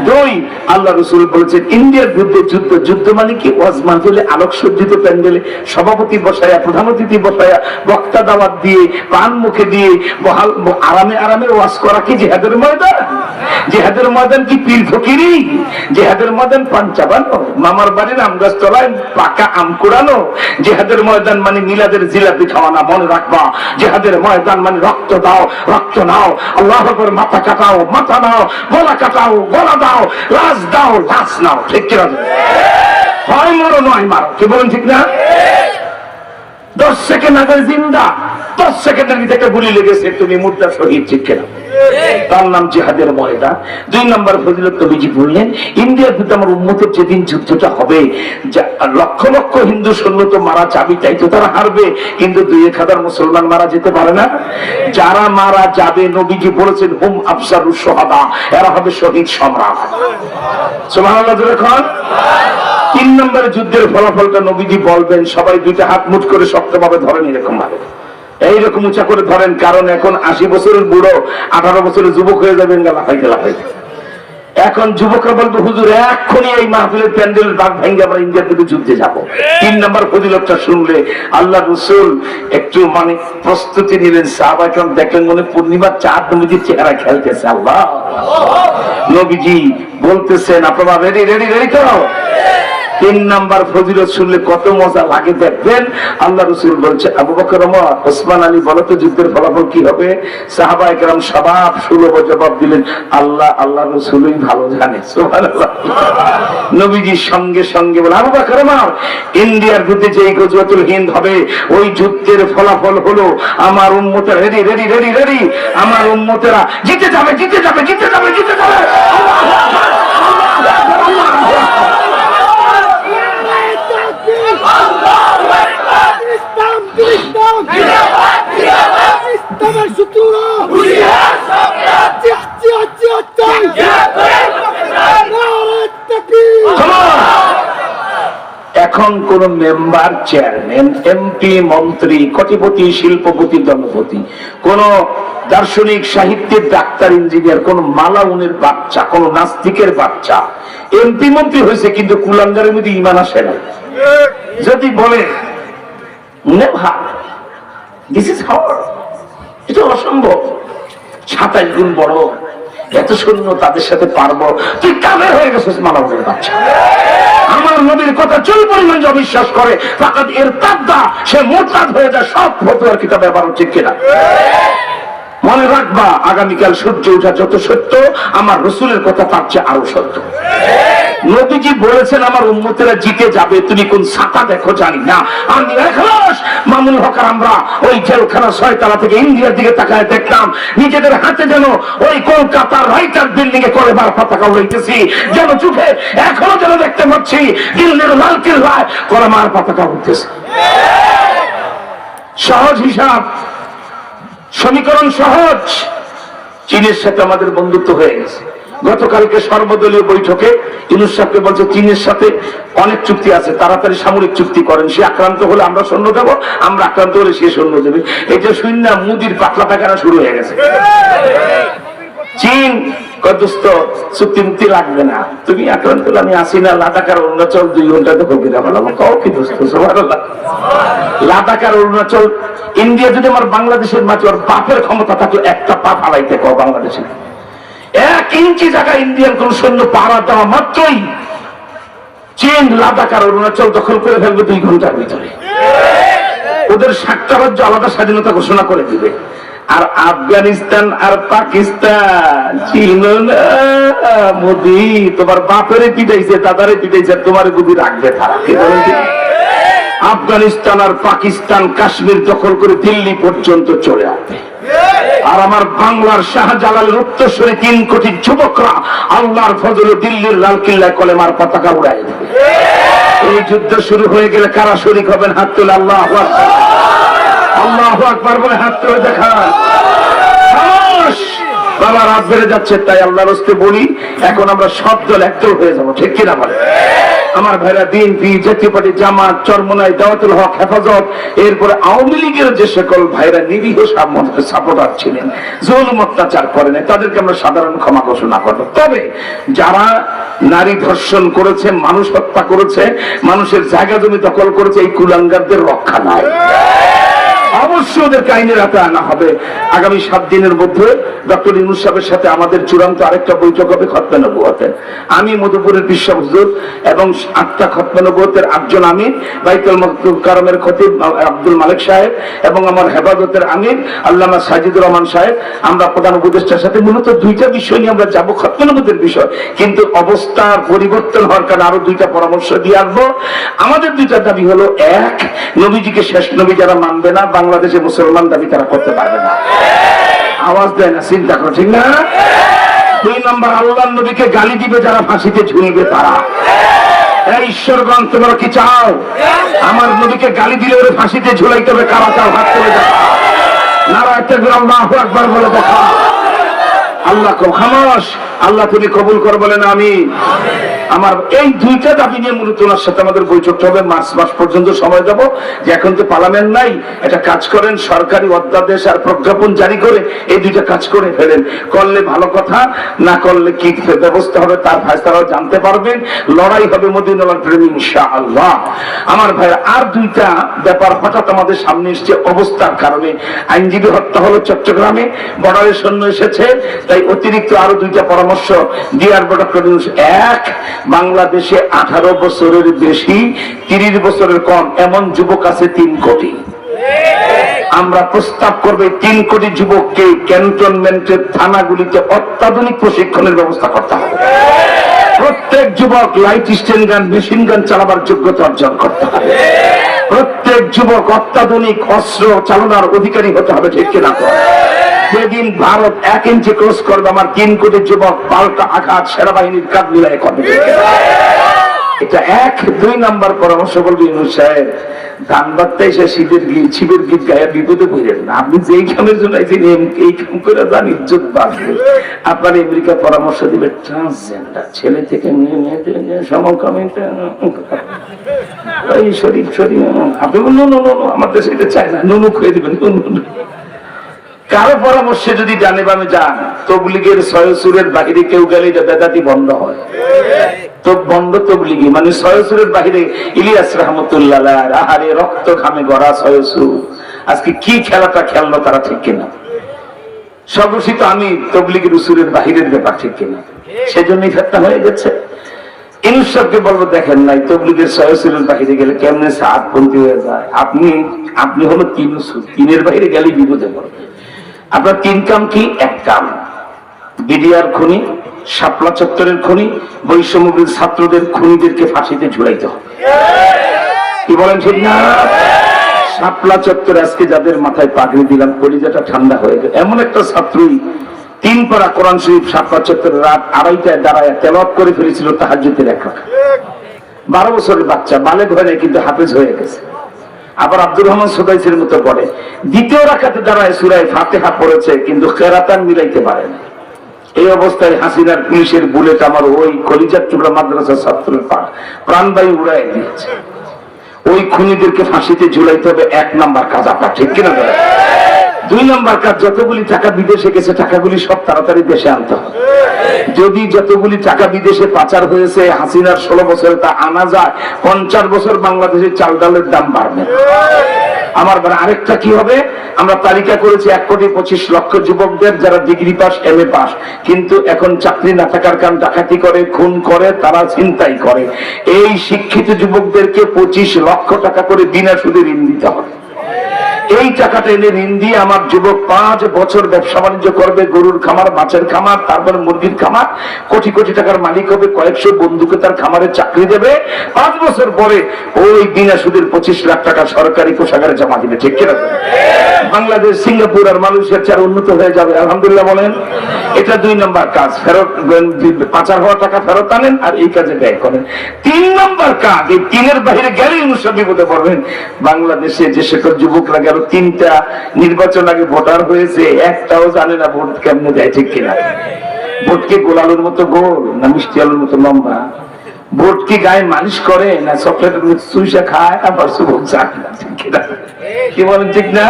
[SPEAKER 2] দুই, আল্লাহ রাসূল বলেছেন, ইন্ডিয়ার বিরুদ্ধে যুদ্ধ, যুদ্ধ মানে কি? ওয়াজ মাহফিলে আলোকসজ্জিত প্যান্ডেলে সভাপতি বসায়া, প্রধান অতিথি বসায়া, বক্তা দাওয়াত দিয়ে, পান মুখে দিয়ে বহাল আরামে আরামে ওয়াজ করা কি জিহাদের ময়দান? জিহাদের ময়দান কি পীর ফকিরি? জিহাদের ময়দান পাঞ্চাবানো, মামার বাড়ির আম গাছ তলায় পাকা আম কুড়ানো? জিহাদের ময়দান মানে মিলাদের জিলাপি খাওয়ানা, মনে রাখবা। জিহাদের ময়দান মানে রক্ত দাও, রক্ত নাও, আল্লাহু আকবার, মাথা কাটাও, মাথা নাও, গলা কাটাও, গলা দাও, লাশ দাও, লাশ নাও, ঠিক কিনা? হয় মারো নয় মারো, কি বলেন, ঠিক না? 10 সেকেন্ড আগে জিন্দা, 10 সেকেন্ডের ভিতরে একটা গুলি লেগেছে, তুমি মুর্দা শহীদ, ঠিক কিনা? তার নাম জিহাদের ময়দান। 2 নম্বর ফজিলত নবীজি বললেন, ইন্ডিয়ার বিরুদ্ধে আমার উম্মতের যেদিন যুদ্ধটা হবে, লক্ষ লক্ষ হিন্দু সৈন্য তো মারা যাবে, তাই তো তারা হারবে, কিন্তু 2-1000 মুসলমান মারা যেতে পারে না। যারা মারা যাবে, নবীজি বলেছেন, হুম আফসারুস শুহাদা, এরা হবে শহীদ সম্রাট। সুবহানাল্লাহ। যখন 3 নম্বরের যুদ্ধের ফলাফলটা নবীজি বলবেন, সবাই 2টা হাত মুঠ করে শক্তভাবে ধরেন, এরকম ভাবে, এইরকম উঁচা করে ধরেন, কারণ এখন 80 বছরের বুড়ো 18 বছরের যুবক হয়ে যাবেন, লাফাইতে লাফাইতে। এখন যুবকরা বলবে, হুজুর এক্ষুনি এই মাহফিলের প্যান্ডেল বাগ ভেঙে আমরা ইন্ডিয়ার বিরুদ্ধে যুদ্ধে যাবো। 3 নম্বর ফজিলতটা শুনলে আল্লাহ রাসূল একটু মানে প্রস্তুতি নিলেন। সাহাবায়ে কেরাম দেখলেন মনে পূর্ণিমার চাঁদ নবীজির চেহারা খেলতেছে। আল্লাহ, নবীজি বলতেছেন, আপনারা রেডি রেডি রেডি তো? 3 নম্বর ফজিলত শুনলে কত মজা লাগে দেখবেন। আল্লাহ রাসূল বলছে, আবু বকর, ওমর, ওসমান, আলী, বলো তো যুদ্ধের ফলাফল কি হবে? সাহাবায়ে কেরাম সবাব সুলভ জবাব দিলেন, আল্লাহ আল্লাহ রাসূলই ভালো জানে। সুবহানাল্লাহ। নবীজি সঙ্গে সঙ্গে বলে, আবু বকর, ওমর, ইন্ডিয়ার বিরুদ্ধে যে গজওয়াতুল হিন্দ হবে, ওই যুদ্ধের ফলাফল হলো আমার উম্মতেরা রেডি রেডি রেডি রেডি, আমার উম্মতেরা জিতে যাবে, জিতে যাবে, জিতে যাবে, জিতে যাবে। আল্লাহু আকবার, আল্লাহু আকবার, আল্লাহু আকবার। এখন কোন মেম্বার, চেয়ারম্যান, এমপি, মন্ত্রী, কোটিপতি, শিল্পপতি, জনপতি, কোন দার্শনিক, সাহিত্যের, ডাক্তার, ইঞ্জিনিয়ার, কোন মালাউনের বাচ্চা, কোন নাস্তিকের বাচ্চা এমপি মন্ত্রী হয়েছে, কিন্তু কুলাঙ্গারের মধ্যে ঈমান আসে না। যদি বলে দিস ইজ হাওয়ার, এটা অসম্ভব, 27 গুণ বড়, এত শূন্য, তাদের সাথে পারবো, তুই কাফের হয়ে গেছিস মালাউনের বাচ্চা। আমার নবীর কথা চুল পরিমাণ যে অবিশ্বাস করে, ফাকাদ ইরতাদা, সে মুরতাদ হয়ে যায়। সব ফতোয়ার কিতাবে আবার ঠিক কিনা? মনে রাখবা, আগামীকাল সূর্য ওঠা যত সত্য, আমার রাসূলের কথা তার চেয়ে আরো সত্য। নবীজি বলেছেন আমার উম্মতেরা জিতে যাবে, তুমি কোন ছাতা দেখো জানি না। আমি এখলাস মামুনুল হক আর আমরা ওই জেলখানা ছয়তলা থেকে ইন্ডিয়ার দিকে তাকায় দেখলাম নিজেদের হাতে যেন ওই কলকাতার রাইটার বিল্ডিং এ কলেমার পতাকা উড়াইতেছি, যেন চোখে এখনো যেন দেখতে পাচ্ছি দিল্লির লাল কেল্লায় কলেমার পতাকা উঠতেছে। সহজ হিসাব, সমীকরণ সহজ। চীনের সাথে আমাদের বন্ধুত্ব হয়ে গেছে। গতকালকে সর্বদলীয় বৈঠকে ইউনূস সাহেবকে বলছে চীনের সাথে অনেক চুক্তি আছে, তাড়াতাড়ি সামরিক চুক্তি করেন। সে আক্রান্ত হলে আমরা সৈন্য দেবো, আমরা আক্রান্ত হলে সে সৈন্য দেবে। এটা শূন্য মুদির পাতলা পায়খানা শুরু হয়ে গেছে। চীন কদস্ত চুক্তি মুক্তি লাগবে না, তুমি আক্রান্ত হলে আমি আসি না। লাদাখ আর অরুণাচল 2 ঘন্টাতে কবি দেওয়া কও কি দোস্ত, সুবহানাল্লাহ। লাদাখ আর অরুণাচল ইন্ডিয়া যদি আমার বাংলাদেশের মাঝে ওর বাপের ক্ষমতা থাকলে একটা পা ফালাইতে কও বাংলাদেশে। 1 ইঞ্চি জায়গা ইন্ডিয়ান কোন সৈন্য পাড়া দেওয়া মাত্রই চীন লাদাখ আর অরুণাচল দখল করে ফেলবে 2 ঘন্টার ভিতরে। ওদের 7টা রাজ্য আলাদা স্বাধীনতা ঘোষণা করে দিবে। আর আফগানিস্তান আর পাকিস্তান চীন না মোদি তোমার বাপেরে পিটাইছে, দাদারে পিটাইছে, তোমার বুদ্ধি রাখবে তারা। আফগানিস্তান আর পাকিস্তান কাশ্মীর দখল করে দিল্লি পর্যন্ত চলে আসবে। আর আমার বাংলার শাহজালালের উত্তরসূরি 3 কোটি যুবকরা আল্লাহর ফজলে দিল্লির লালকিল্লায় কলেমার পতাকা উড়াই দেবে। এই যুদ্ধ শুরু হয়ে গেলে কারা শরীক হবেন? হাত তুলে আল্লাহু আকবার, আল্লাহু আকবার বলে হাত তুলে দেখান। বাবা রাত বেড়ে যাচ্ছে, তাই আল্লাহর রাস্তে বলি এখন আমরা সব দল একদল হয়ে যাবো, ঠিক কিনা বলে? আমার ভাইরা বিএনপি, জাতীয় পার্টি, জামাত, চরমোনাই, দাওয়াতুল হক, হেফাজত, এরপরে আওয়ামী লীগের যে সকল ভাইরা নিরীহ সাপোর্টার ছিলেন, জুলুম অত্যাচার করেন, তাদেরকে আমরা সাধারণ ক্ষমা ঘোষণা করবো। তবে যারা নারী ধর্ষণ করেছে, মানুষ হত্যা করেছে, মানুষের জায়গা জমি দখল করেছে, এই কুলাঙ্গারদের রক্ষা নাই। অবশ্যই ওদেরকে আইনের হাতে আনা হবে। আগামী 7 দিনের মধ্যে ডক্টর ইউনূস সাহেবের সাথে আমাদের চূড়ান্ত আরেকটা বৈঠক হবে খতমে নবুয়তে। আমি মধুপুরের বিশ্ব হুজুর এবং 8টা খতমে নবুয়তের 8জন আমির, বাইতুল মুকাররমের খতিব আব্দুল মালিক সাহেব এবং আমার হেফাজতের আমির আল্লামা সাজিদুর রহমান সাহেব, আমরা প্রধান উপদেষ্টার সাথে মূলত 2টা বিষয় নিয়ে আমরা যাবো, খতমে নবুয়তের বিষয়। কিন্তু অবস্থার পরিবর্তন হওয়ার কারণে আরো 2টা পরামর্শ দিয়ে আসবো। আমাদের 2টা দাবি হলো, 1, নবীজিকে শেষ নবী যারা মানবে না, বাংলাদেশে মুসলমান দাবি তারা করতে পারবে না। আওয়াজ দেয় না, চিন্তা করো, ঠিক না? 2 নম্বর, আল্লাহর নবীকে গালি দিবে যারা, ফাঁসিতে ঝুলবে তারা। ঈশ্বরগণ তোমরা কি চাও আমার নবীকে গালি দিলে ওরে ফাঁসিতে ঝুলাইতে হবে? কারা চাও? হাত তুলে দেখা। নারায়ে তাকবীর, আল্লাহু আকবার বলে দেখা। আল্লাহ খামোশ, আল্লাহ তুমি কবুল কর বলেন আমিন। আমার এই 2টা দাবি নিয়ে মূলত ওনার সাথে আমাদের বৈঠকটা হবে। মার্চ মাস পর্যন্ত সময় দেবো। যে এখন তো পার্লামেন্ট নাই, এটা কাজ করেন, সরকারি অধ্যাদেশ আর প্রজ্ঞাপন জারি করে এই 2টা কাজ করে ফেলেন। করলে ভালো কথা, না করলে কি ব্যবস্থা হবে তার ফয়সালাও জানতে পারবেন। লড়াই হবে মদিনার প্রেমী ইনশাআল্লাহ। আমার ভাই, আর 2টা ব্যাপার হঠাৎ আমাদের সামনে এসছে অবস্থার কারণে। আইনজীবী হত্যা হলো চট্টগ্রামে, বর্ডারের সৈন্য এসেছে, তাই অতিরিক্ত আরো 2টা পরামর্শ দিয়ে আসবো ডক্টর ইউনূস। 1, বাংলাদেশে 18 বছরের বেশি, 30 বছরের কম এমন যুবক আছে 3 কোটি। আমরা প্রস্তাব করব 3 কোটি যুবককে ক্যান্টনমেন্টের থানাগুলিতে অত্যাধুনিক প্রশিক্ষণের ব্যবস্থা করতে হবে। প্রত্যেক যুবক লাইট স্টেন গান, মেশিন গান চালাবার যোগ্যতা অর্জন করতে হবে। প্রত্যেক যুবক অত্যাধুনিক অস্ত্র চালানোর অধিকারী হতে হবে, ঠিক কিনা? যেদিন ভারত 1 ইঞ্চি ক্রস করবে, আমার 3 কোটি যুবক পাল্টা আঘাত সেনাবাহিনীর কাঁধ মিলাই করবে। এটা 1। 2 নম্বর পরামর্শ বলবো, ইউনূস সাহেব ধান বাদতে এসে শিবের গীত গায়ে বিপদে পড়েন না। আপনি যেই কামের জন্য এই কাম করে যান, ইজ্জত বাঁচবে। আপনার আমেরিকা পরামর্শ দিবে ট্রান্সজেন্ডার, ছেলে থেকে মেয়ে সমকামিতা, এই শরীর আপনি বলুন আমার দেশে এটা চায় না, নুনু খুঁয়ে দিবেন। কারো পরামর্শে যদি জানে বামে যান, তবলিগের 6 সুরের বাহিরে কেউ গেলে এটা বেদাতি বন্ধ হয়। তো বন্ধ তবলিগি মানে 6 সুরের বাহিরে ইলিয়াস রহমতুল্লাহ আহারে রক্ত ঘামে গড়া 6 সুর, আজকে কি খেলাটা খেললো তারা, ঠিক কিনা? সর্বশিত আমি তবলিগের সুরের বাহিরের ব্যাপার, ঠিক কিনা? সেজন্যই ফেতনা হয়ে গেছে। ইউনূস সাহেবকে বলবো, দেখেন নাই তবলিগের 6 সুরের বাহিরে গেলে কেমনে সাতপন্থী হয়ে যায়। আপনি হলো 3 সুর, 3-এর বাহিরে গেলে বিপদে পড়বে। আপনার 3 কাম কি? 1 কাম বিডিআর খুনি, শাপলা চত্বরের খুনি, বৈষম্যবিরোধী ছাত্রদের খুনিদেরকে ফাঁসিতে ঝুলাইতে হবে। কি বলেন ঠিক না? শাপলা চত্বরে আজকে যাদের মাথায় পাগড়ি দিলাম, কলিজাটা ঠান্ডা হয়ে গেল। এমন একটা ছাত্রই 3 পারা কোরআন শরীফ শাপলা চত্বরে রাত 2:30টায় দাঁড়ায় তেলাওয়াত করে ফেলেছিল তাহাজ্জুদের 1 রাকাত। 12 বছরের বাচ্চা, বালেগ হয় নাই কিন্তু হাফেজ হয়ে গেছে। আবার আব্দুর রহমান সুদাইসের মতো পড়ে। 2য় রাকাতে দাঁড়ায় সূরা ফাতিহা পড়েছে কিন্তু কেরাতান মিলাইতে পারে না। এই অবস্থায় হাসিনার পুলিশের বুলেট আমার ওই কলিজার টুকরা মাদ্রাসার ছাত্রের প্রাণবায়ু উড়াই দিয়েছে। ওই খুনিদেরকে ফাঁসিতে ঝুলাইতে হবে 1 নাম্বার কাজ। আপনার ঠিক কিনা? 2 নাম্বার কাজ, যতগুলি টাকা বিদেশে গেছে টাকাগুলি সব তাড়াতাড়ি দেশে আনতে হবে। যদি যতগুলি টাকা বিদেশে পাচার হয়েছে হাসিনার 16 বছরে তা আনা যায়, 50 বছর বাংলাদেশের চাল ডালের দাম বাড়বে। আমার আরেকটা কি হবে, আমরা তালিকা করেছি 1,25,00,000 যুবকদের যারা ডিগ্রি পাস, MA পাস, কিন্তু এখন চাকরি না থাকার কারণে ডাকাতি করে, খুন করে, তারা ছিনতাই করে। এই শিক্ষিত যুবকদেরকে 25 লক্ষ টাকা করে বিনা সুদে ঋণ দিতে হবে। এই টাকাটা এনে ঋণ দিয়ে আমার যুবক 5 বছর ব্যবসা বাণিজ্য করবে, গরুর খামার, মাছের খামার, তারপরে মুরগির খামার, কোটি কোটি টাকার মালিক হবে, কয়েকশো বন্ধুকে তার খামারে চাকরি দেবে। 5 বছর পরে ওই বিনা সুদের 25 লাখ টাকা সরকারি কোষাগারে জমা দিবে। ঠিক কিনা? বাংলাদেশ, সিঙ্গাপুর আর মালয়েশিয়ার চেয়ে উন্নত হয়ে যাবে, আলহামদুলিল্লাহ বলেন। এটা 2 নাম্বার কাজ। ফেরত পাচার হওয়া টাকা ফেরত আনেন আর এই কাজে ব্যয় করেন। 3 নাম্বার কাজ, এই 3-এর বাইরে গেলেই মুসা বিপদে পড়বেন। বাংলাদেশে যে সকল যুবকরা গেল 3টা নির্বাচন আগে ভোটার হয়েছে, একটাও জানে না ভোট কেমনে দেয়। ঠিক কিনা? ভোট কি গোলালুর মতো গোল না মিষ্টি আলুর মতো লম্বা? ভোট কি গায়ে মালিশ করে না চকলেটের মতো চুইসা খায় আবার যুবক যায় না? ঠিক কিনা? কি বলেন ঠিক না?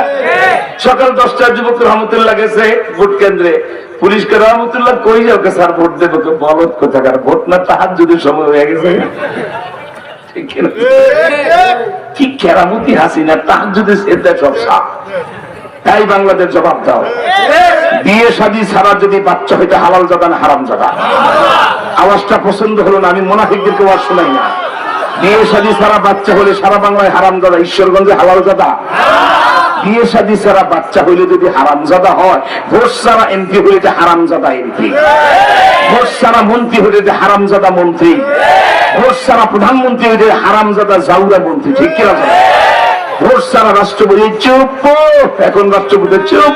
[SPEAKER 2] সকাল 10টার যুবক রহমতুল্লাহ গেছে ভোট কেন্দ্রে, পুলিশকে রহমতুল্লাহ কই যাও কে স্যার ভোট দেবো? বলত কোথাকার, ভোট না তাহাজ্জুদের সময় হয়ে গেছে। কি কেরামতি হাসিনা, তাহাজ্জুদের সেজদা সব সাপ। তাই বাংলাদেশ জবাব দাও। বিয়ে শাদী ছাড়া যদি বাচ্চা হইতে হালাল জাদা না হারাম জাদা? আওয়াজটা পছন্দ হলো না, আমি মুনাফিকদেরকে ওয়াজ শোনাই না। বিয়ে শাদী ছাড়া বাচ্চা হলে সারা বাংলায় হারাম জাদা, ঈশ্বরগঞ্জে হালাল জাদা। বিয়ে শাদী ছাড়া বাচ্চা হইলে যদি হারাম জাদা হয়, ভোট ছাড়া এমপি হইলে যে হারাম জাদা এমপি, ভোট ছাড়া মন্ত্রী হইলে যে হারাম জাদা মন্ত্রী, ভোট ছাড়া প্রধানমন্ত্রী হইলে হারাম জাদা জাউরা মন্ত্রী। ঠিক কিনা? ভোট ছাড়া রাষ্ট্রপতি চুপ, এখন রাষ্ট্রপতি চুপ,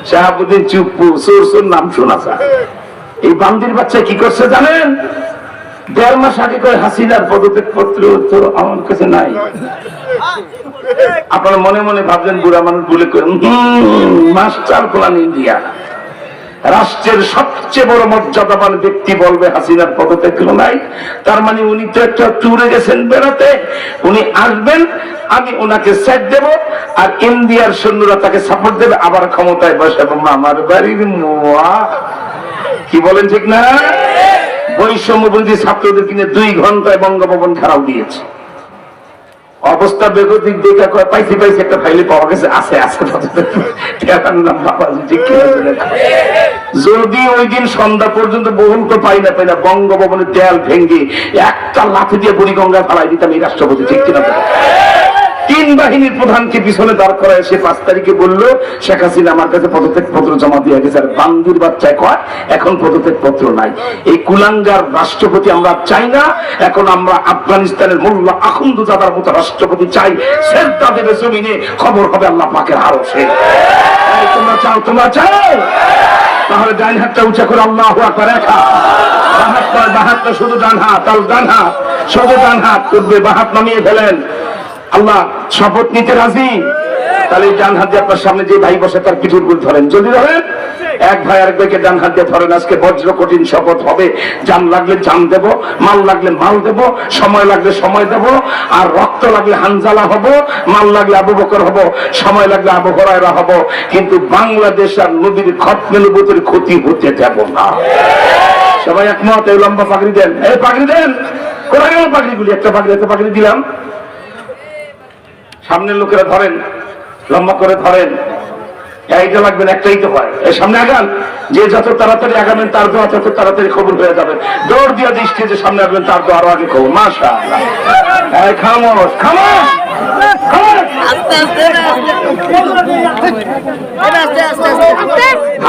[SPEAKER 2] শাহাবুদ্দিন চুপ, সোর নাম শোনা যায়। এই বান্দির বাচ্চা কি করছে জানেন? 1.5 মাস আগে করে হাসিনার পদত্যাগ পত্র তো আমার কাছে নাই। আপনারা মনে মনে ভাবলেন বুড়া মানুষ বলে মাস্টার প্ল্যান ইন্ডিয়া। রাষ্ট্রের সবচেয়ে বড় মর্যাদাবান ব্যক্তি বলবে হাসিনার পদত্যাগ নাই, তার মানে উনি তো একটা ট্যুরে গেছেন বেড়াতে, উনি আসবেন, আমি ওনাকে সেট দেব আর ইন্ডিয়ার সৈন্যরা তাকে সাপোর্ট দেবে, আবার ক্ষমতায় বসাবো মামার বাড়ির মোয়া। কি বলেন ঠিক না? বৈষম্যবিরোধী ছাত্রদের কিনে 2 ঘন্টায় বঙ্গভবন ঘেরাও দিয়েছে। অবস্থা বেগতিক দেখে পাইছি একটা ফাইলে পাওয়া গেছে, আছে যদি ওই দিন সন্ধ্যা পর্যন্ত বহুল তো পাই না বঙ্গভবনের দেয়াল ভেঙ্গে একটা লাঠি দিয়ে বুড়িগঙ্গা ফেলাই দিতাম এই রাষ্ট্রপতি। ঠিক কিনা? 3 বাহিনীর প্রধানকে পিছনে দাঁড় করায় সে 5 তারিখে বলল শেখ হাসিনা আমার কাছে পদত্যাগ পত্র জমা দিয়ে গেছে। আর বান্দির বাচ্চায় কয় এখন পদত্যাগ পত্র নাই। এই কুলাঙ্গার রাষ্ট্রপতি আমরা চাই না। এখন আমরা আফগানিস্তানের মোল্লা আখুন্দুজাদার মতো রাষ্ট্রপতি চাই, সেজদা দেবে জমিনে, খবর হবে আল্লাহ পাকের আরশে। তোমরা চাও? তোমরা চাও? তাহলে ডান হাতটা উঁচা করে আল্লাহু আকবার একা, বাঁ হাতটা শুধু ডান হাত, আর ডান হাত শুধু ডান হাত করবে, বাঁ হাত নামিয়ে ফেলেন। আল্লাহ শপথ নিতে রাজি? তাহলে ডান হাত দিয়ে আপনার সামনে যে ভাই বসে তার পিঠুর গুল ধরেন, যদি ধরেন। এক ভাই আরেক ভাইকে ডান হাত দিয়ে ধরেন। আজকে বজ্র কঠিন শপথ হবে, জান লাগলে জান দেব, মাল লাগলে মাল দেব, সময় লাগলে সময় দেব, আর রক্ত লাগলে হানজালা হব, মাল লাগলে আবু বকর হব, সময় লাগলে আবু হুরায়রা হব, কিন্তু বাংলাদেশ আর নবীর খতমে নবুয়তের ক্ষতি হতে দেব না। সবাই একমত? এই লম্বা পাগড়ি দেন, এই পাগড়ি দেন। কোথায় গেল পাগড়িগুলি? একটা পাগড়ি, একটা পাগড়ি দিলাম। সামনের লোকেরা ধরেন, লম্বা করে ধরেন। এইটা লাগবে না, একটাই তো হয়। এই সামনে আগান, যে যত তাড়াতাড়ি আগাবেন তার দোয়া তত তাড়াতাড়ি খবর হয়ে যাবে। দৌড় দিয়ে দৃষ্টি যে সামনে আসবেন তার দোয়া আরো আগে খবর। মাশাআল্লাহ। খামোশ খামোশ খামোশ।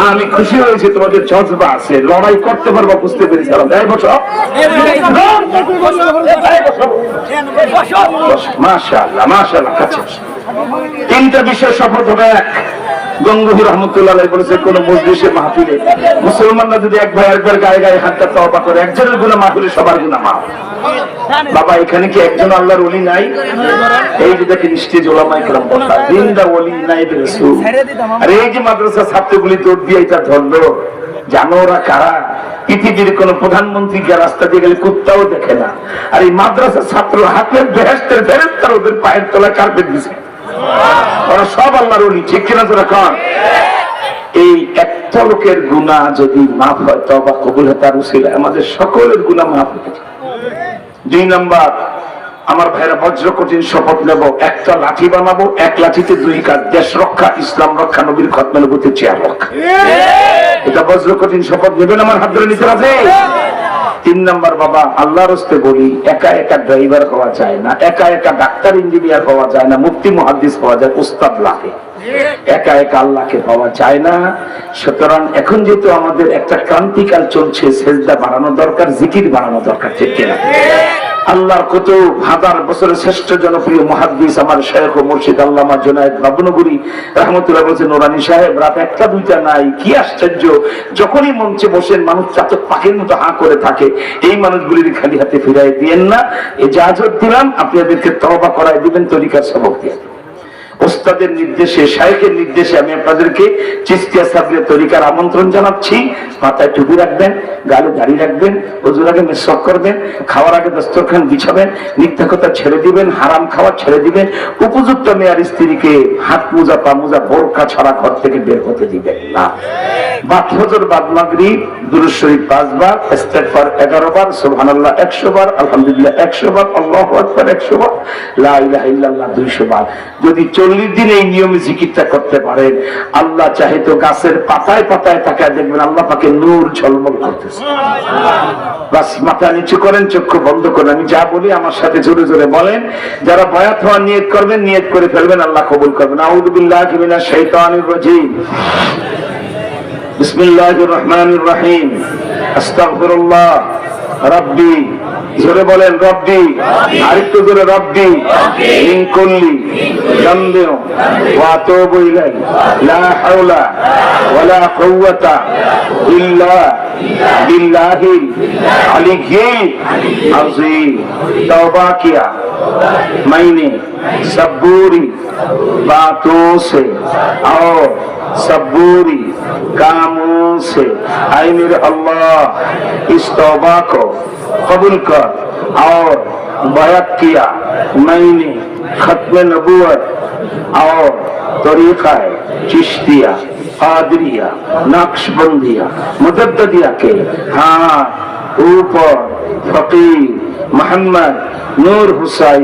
[SPEAKER 2] আমি খুশি হয়েছি, তোমাদের জজবা আছে, লড়াই করতে পারবো, বুঝতে পেরেছি। মাশাআল্লাহ মাশাআল্লাহ। তিনটা বিষয় শপথ হবে। এক, গঙ্গোহী রহমতুল্লাহ বলেছে, কোন মজলিসে মাহফিলে মুসলমানরা যদি এক ভাই একবার গায়ে গায়ে হাতটা তওবা করে, একজনের গুনাহ মাহফিলে সবার গুনাহ মাফ। বাবা এখানে কি একজন আল্লাহর ওলি নাই? এই যে দেখেন স্টেজ ওলামায়ে কেরাম বসা, জিন্দা ওলি নাই রাসূল। আর এই যে মাদ্রাসা ছাত্রগুলি দৌড় দিয়ে এটা ধরলো, জানো ওরা কারা? পৃথিবীর কোন প্রধানমন্ত্রীকে রাস্তা দিয়ে গেলে কুত্তাও দেখে না, আর এই মাদ্রাসার ছাত্র হাতের বেহেশতের ফেরেশতারা ওদের পায়ের তলায় কার্পেট দিছে। ওরা সব আল্লাহর ওলি, ঠিক কিনা তোরা কর? এই একটা লোকের গুনাহ যদি মাফ হয়, তওবা কবুল হয়, তার উসিলায় আমাদের সকলের গুনাহ মাফ হয়ে যায়। 2 নাম্বার, আমার ভাইরা বজ্র কঠিন শপথ নেব, একটা লাঠি বানাবো, এক লাঠিতে 2 কাজ, দেশ রক্ষা, ইসলাম রক্ষা, নবীর খতমে নবুয়তের চেয়ার রক্ষা। এটা বজ্র কঠিন শপথ নেবেন, আমার হাত ধরে নিতে হবে। 3 নাম্বার, বাবা আল্লাহর হস্তে বলি, একা একা ড্রাইভার হওয়া যায় না, একা একা ডাক্তার ইঞ্জিনিয়ার হওয়া যায় না, মুফতি মুহাদ্দিস হওয়া যায়, উস্তাদ লাগে। একা একা আল্লাহকে পাওয়া যায় না। সুতরাং এখন যেহেতু আমাদের একটা ক্রান্তিকাল চলছে, সেজদা বাড়ানো দরকার, জিকির বাড়ানো দরকার, ঠিক কিনা? আল্লাহর কত হাজার বছরের শ্রেষ্ঠ জনপ্রিয় মুহাদ্দিস আমার শায়খ ও মুর্শিদ আল্লামা জুনায়েদ বাবনগরী রাহমাতুল্লাহ বলেছেন, নুরানী সাহেব রাত 1টা 2টা নাই, কি আশ্চর্য, যখনই মঞ্চে বসেন মানুষ চাতক পাখির মতো হাঁ করে থাকে। এই মানুষগুলির খালি হাতে ফিরাই দিয়েন না, ইজাজত দিলাম, আপনাদেরকে তওবা করায় দিবেন, তরিকার সবক দিয়ে। ওস্তাদের নির্দেশে, শায়েখের নির্দেশে আমি আপনাদেরকে চিশতিয়া সাবরিয়া তরিকার আমন্ত্রণ জানাচ্ছি। মাথায় টুপি রাখবেন, গালে দাড়ি রাখবেন, ওযুর আগে মিসওয়াক করবেন, খাওয়ার আগে দস্তরখান বিছাবেন, মিথ্যা কথা ছেড়ে দিবেন, হারাম খাওয়া ছেড়ে দিবেন, উপযুক্ত মেয়ের স্ত্রীকে হাত মোজা পা মোজা বোরকা ছাড়া ঘর থেকে বের হতে দিবেন না। বাদ ফজর বাদ মাগরিব দুরূদ শরীফ 5 বার, ইস্তিগফার 11 বার, সুবহানাল্লাহ 100 বার, আলহামদুলিল্লাহ 100 বার, আল্লাহু আকবার 100 বার, লা ইলাহা ইল্লাল্লাহ 200 বার। যদি 40 দিন এই নিয়মে জিকিরটা করতে পারেন, আল্লাহ চাহে তো গাছের পাতায় পাতায় তাকায় দেখবেন আল্লাহ পাকে নূর ঝলমল করতেছে। বাস মাথা নিচু করেন, চক্ষু বন্ধ করেন, আমি যা বলি আমার সাথে জোরে জোরে বলেন। যারা বায়াত হওয়ার নিয়ত করবেন, নিয়ত করে ফেলবেন, আল্লাহ কবুল করবেন। আউযু বিল্লাহি মিনাশ শাইতানির রাজীম। বিসমিল্লাহির রহমানির রহিম। আস্তাগফিরুল্লাহ রাব্বি, জোরে বলেন রব্বি, আরেকটু জোরে রব্বি, মিন কুল্লি যামবিন ওয়া আতুবু ইলাইহি, লা হাওলা ওয়ালা কুওয়াতা ইল্লা বিল্লাহিল আলিয়্যিল আযীম। तौबा किया मैंने सब बुरी बातों से और सब बुरी कामों से। ऐ मेरे अल्लाह, इस तौबा को कबूल कर। और बयात किया मैंने खत्म नबूवत और तरीका चिश्तिया, कादरिया, नक्शबंदिया, मुजद्दिदिया के हाँ ऊपर फकीर मोहम्मद नूर हुसैन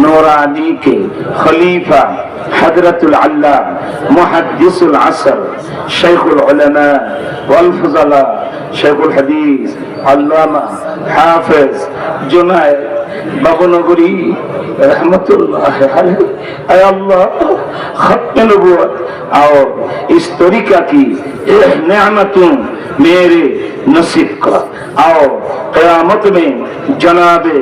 [SPEAKER 2] नूरानी के खलीफा हजरतुल अल्लाह मुहद्दिसुल असर शेखुल उलमा वल फज़ला शेखुल हदीस अल्लामा हाफिज जुनायद बाबनगरी रहमतुल्लाह अलैहि। ऐ अल्लाह, खत्म नबूवत और इस तरीका की नेमतों मेरे नसीब कर, और क़यामत में जनाबे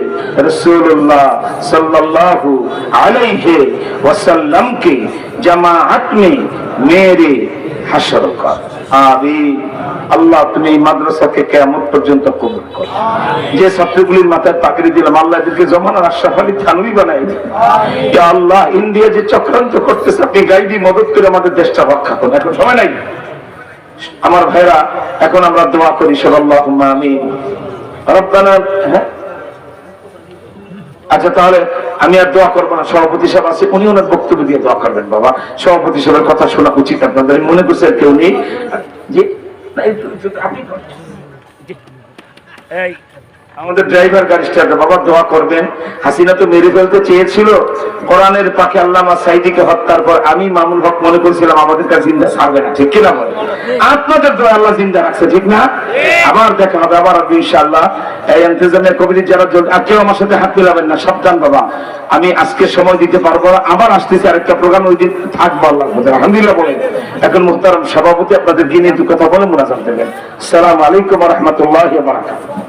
[SPEAKER 2] रसूलुल्लाह सल्लल्लाहु अलैहि वसल्लम की जमाअत में मेरे हशर कर। आमीन। আল্লাহ তুমি এই মাদ্রাসাকে কিয়ামত পর্যন্ত কবুল করো। যে ছাত্রগুলির মাথায় পাকড়ি দিলাম, আল্লাহ এদেরকে জমানার আশরাফ আলী থানভী বানাই দিন। ইয়া আল্লাহ, ইন্ডিয়া যে চক্রান্ত করতেছে, আপনি গাইডি মদত করে আমাদের দেশটা রক্ষা করুন। এখন সময় নাই আমার ভাইরা, এখন আমরা দোয়া করি সব, আল্লাহুম্মা আমিন। রব্বানা। আচ্ছা তাহলে আমি আর দোয়া করবো না, সভাপতি সাহেব আছে, উনি ওনার বক্তব্য দিয়ে দোয়া করবেন। বাবা সভাপতি সাহেবের কথা শোনা উচিত আপনাদের, আমি মনে করছি আর কেউ নেই। জি আমাদের ড্রাইভার গাড়ি স্টার্ট, বাবা দোয়া করবেন। হাসিনা তো মেরে ফেলতে চেয়েছিল, কোরআনের পাকে আল্লামা সাইদিকে হত্যার পর আমি মামুল হক মনে করেছিলাম আমাদের কাছে জিন্দা ছাড়বে না, ঠিক কিনা বলে? আপনাদের দোয়া আল্লাহ জিন্দা রাখছে, ঠিক না? আবার দেখা হবে, আবার আসবে ইনশাআল্লাহ। এই ইন্তজামের কমিটির যারা আর কেউ আমার সাথে হাত মিলাবেন না, সাবধান বাবা। আমি আজকে সময় দিতে পারবো না, আবার আসতেছি আরেকটা প্রোগ্রাম, ওই দিন থাকবো আল্লাহ আলহামদুলিল্লাহ বলেন। এখন মুহতারাম সভাপতি আপনাদের দিনে দু কথা বলে মুনাজাত দেবেন। আসসালামু আলাইকুম ওয়া রাহমাতুল্লাহি ওয়া বারাকাতুহু।